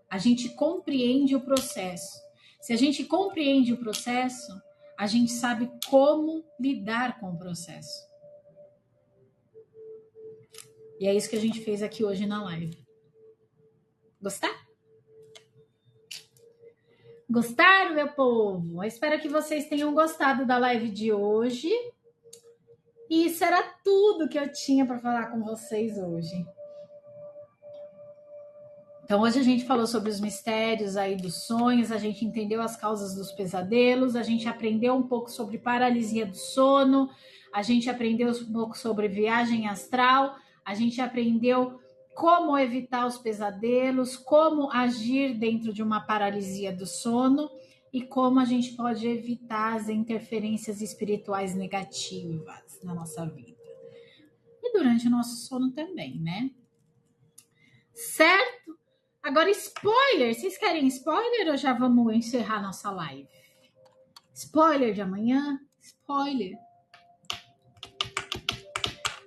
Speaker 1: a gente compreende o processo. Se a gente compreende o processo, a gente sabe como lidar com o processo. E é isso que a gente fez aqui hoje na live. Gostar? Gostaram, meu povo? Eu espero que vocês tenham gostado da live de hoje. E isso era tudo que eu tinha para falar com vocês hoje. Então, hoje a gente falou sobre os mistérios aí dos sonhos, a gente entendeu as causas dos pesadelos, a gente aprendeu um pouco sobre paralisia do sono, a gente aprendeu um pouco sobre viagem astral, a gente aprendeu como evitar os pesadelos, como agir dentro de uma paralisia do sono e como a gente pode evitar as interferências espirituais negativas na nossa vida. E durante o nosso sono também, né? Certo? Agora, spoiler. Vocês querem spoiler ou já vamos encerrar nossa live? Spoiler de amanhã? Spoiler.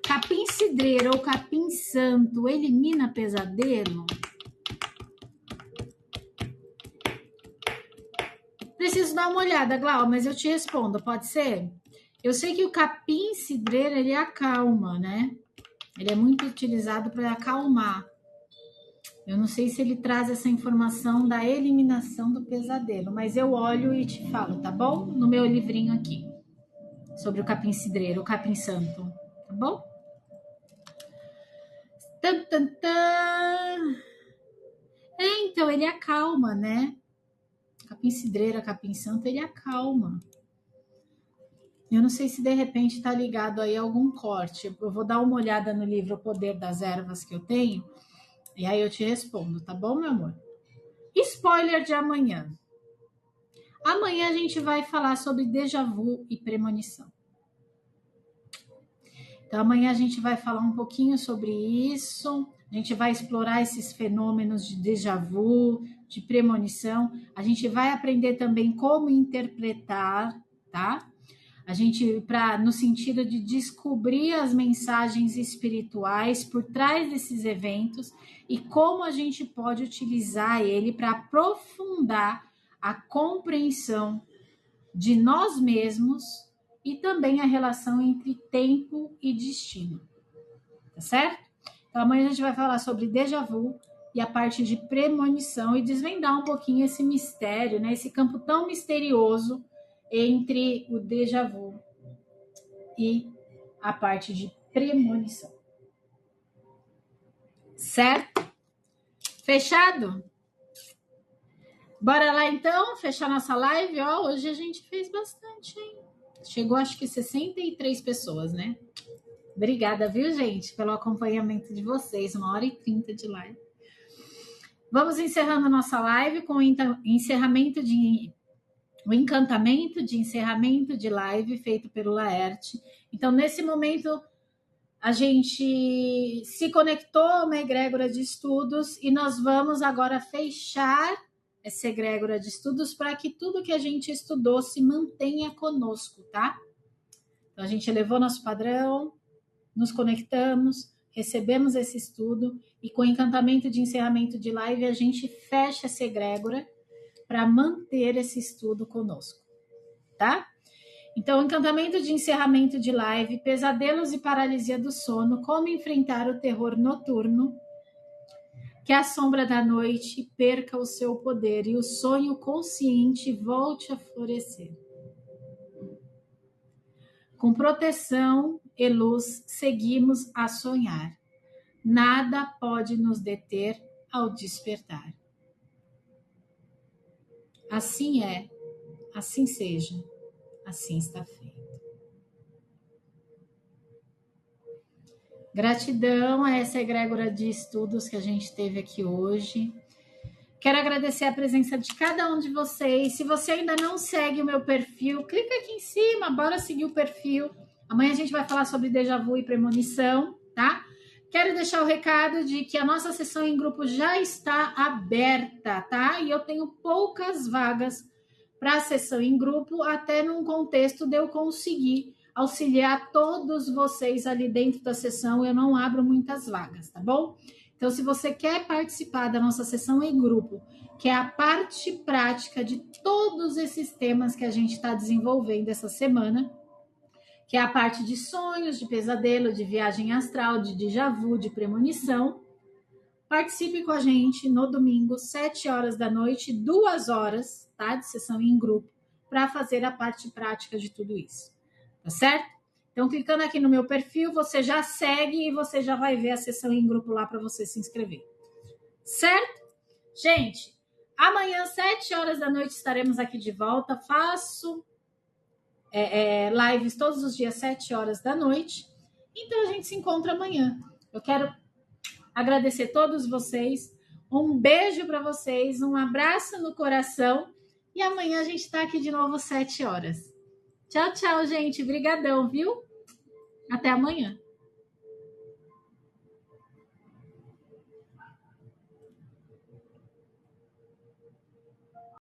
Speaker 1: Capim cidreiro ou capim santo elimina pesadelo? Preciso dar uma olhada, Glau, mas eu te respondo, pode ser? Eu sei que o capim cidreiro, ele acalma, né? Ele é muito utilizado para acalmar. Eu não sei se ele traz essa informação da eliminação do pesadelo, mas eu olho e te falo, tá bom? No meu livrinho aqui, sobre o capim cidreiro, o capim santo, tá bom? Tan, tan, tan. Então, ele acalma, né? Capim cidreiro, capim santo, ele acalma. Eu não sei se de repente está ligado aí a algum corte. Eu vou dar uma olhada no livro O Poder das Ervas que eu tenho, e aí eu te respondo, tá bom, meu amor? Spoiler de amanhã. Amanhã a gente vai falar sobre déjà vu e premonição. Então, amanhã a gente vai falar um pouquinho sobre isso, a gente vai explorar esses fenômenos de déjà vu, de premonição, a gente vai aprender também como interpretar, tá? A gente, no sentido de descobrir as mensagens espirituais por trás desses eventos e como a gente pode utilizar ele para aprofundar a compreensão de nós mesmos e também a relação entre tempo e destino, tá certo? Então amanhã a gente vai falar sobre déjà vu e a parte de premonição e desvendar um pouquinho esse mistério, né? Esse campo tão misterioso entre o déjà vu e a parte de premonição. Certo? Fechado? Bora lá então, fechar nossa live. Ó, hoje a gente fez bastante, hein? Chegou acho que 63 pessoas, né? Obrigada, viu, gente, pelo acompanhamento de vocês. 1h30 de live. Vamos encerrando a nossa live com o encerramento de o encantamento de encerramento de live feito pelo Laerte. Então, nesse momento, a gente se conectou a uma egrégora de estudos e nós vamos agora fechar essa egrégora de estudos para que tudo que a gente estudou se mantenha conosco, tá? Então, a gente elevou nosso padrão, nos conectamos, recebemos esse estudo e com o encantamento de encerramento de live a gente fecha essa egrégora para manter esse estudo conosco, tá? Então, encantamento de encerramento de live, pesadelos e paralisia do sono, como enfrentar o terror noturno, que a sombra da noite perca o seu poder e o sonho consciente volte a florescer. Com proteção e luz, seguimos a sonhar. Nada pode nos deter ao despertar. Assim é, assim seja, assim está feito. Gratidão a essa egrégora de estudos que a gente teve aqui hoje. Quero agradecer a presença de cada um de vocês. Se você ainda não segue o meu perfil, clica aqui em cima, bora seguir o perfil. Amanhã a gente vai falar sobre déjà vu e premonição, tá? Quero deixar o recado de que a nossa sessão em grupo já está aberta, tá? E eu tenho poucas vagas para a sessão em grupo, até num contexto de eu conseguir auxiliar todos vocês ali dentro da sessão. Eu não abro muitas vagas, tá bom? Então, se você quer participar da nossa sessão em grupo, que é a parte prática de todos esses temas que a gente está desenvolvendo essa semana, que é a parte de sonhos, de pesadelo, de viagem astral, de déjà vu, de premonição, participe com a gente no domingo, 7h da noite, 2 horas, tá? De sessão em grupo, para fazer a parte prática de tudo isso, tá certo? Então, clicando aqui no meu perfil, você já segue e você já vai ver a sessão em grupo lá para você se inscrever. Certo? Gente, amanhã, 7h da noite, estaremos aqui de volta. Faço lives todos os dias, 7h da noite. Então, a gente se encontra amanhã. Eu quero agradecer a todos vocês. Um beijo para vocês, um abraço no coração. E amanhã a gente está aqui de novo, 7h. Tchau, tchau, gente. Brigadão, viu? Até amanhã.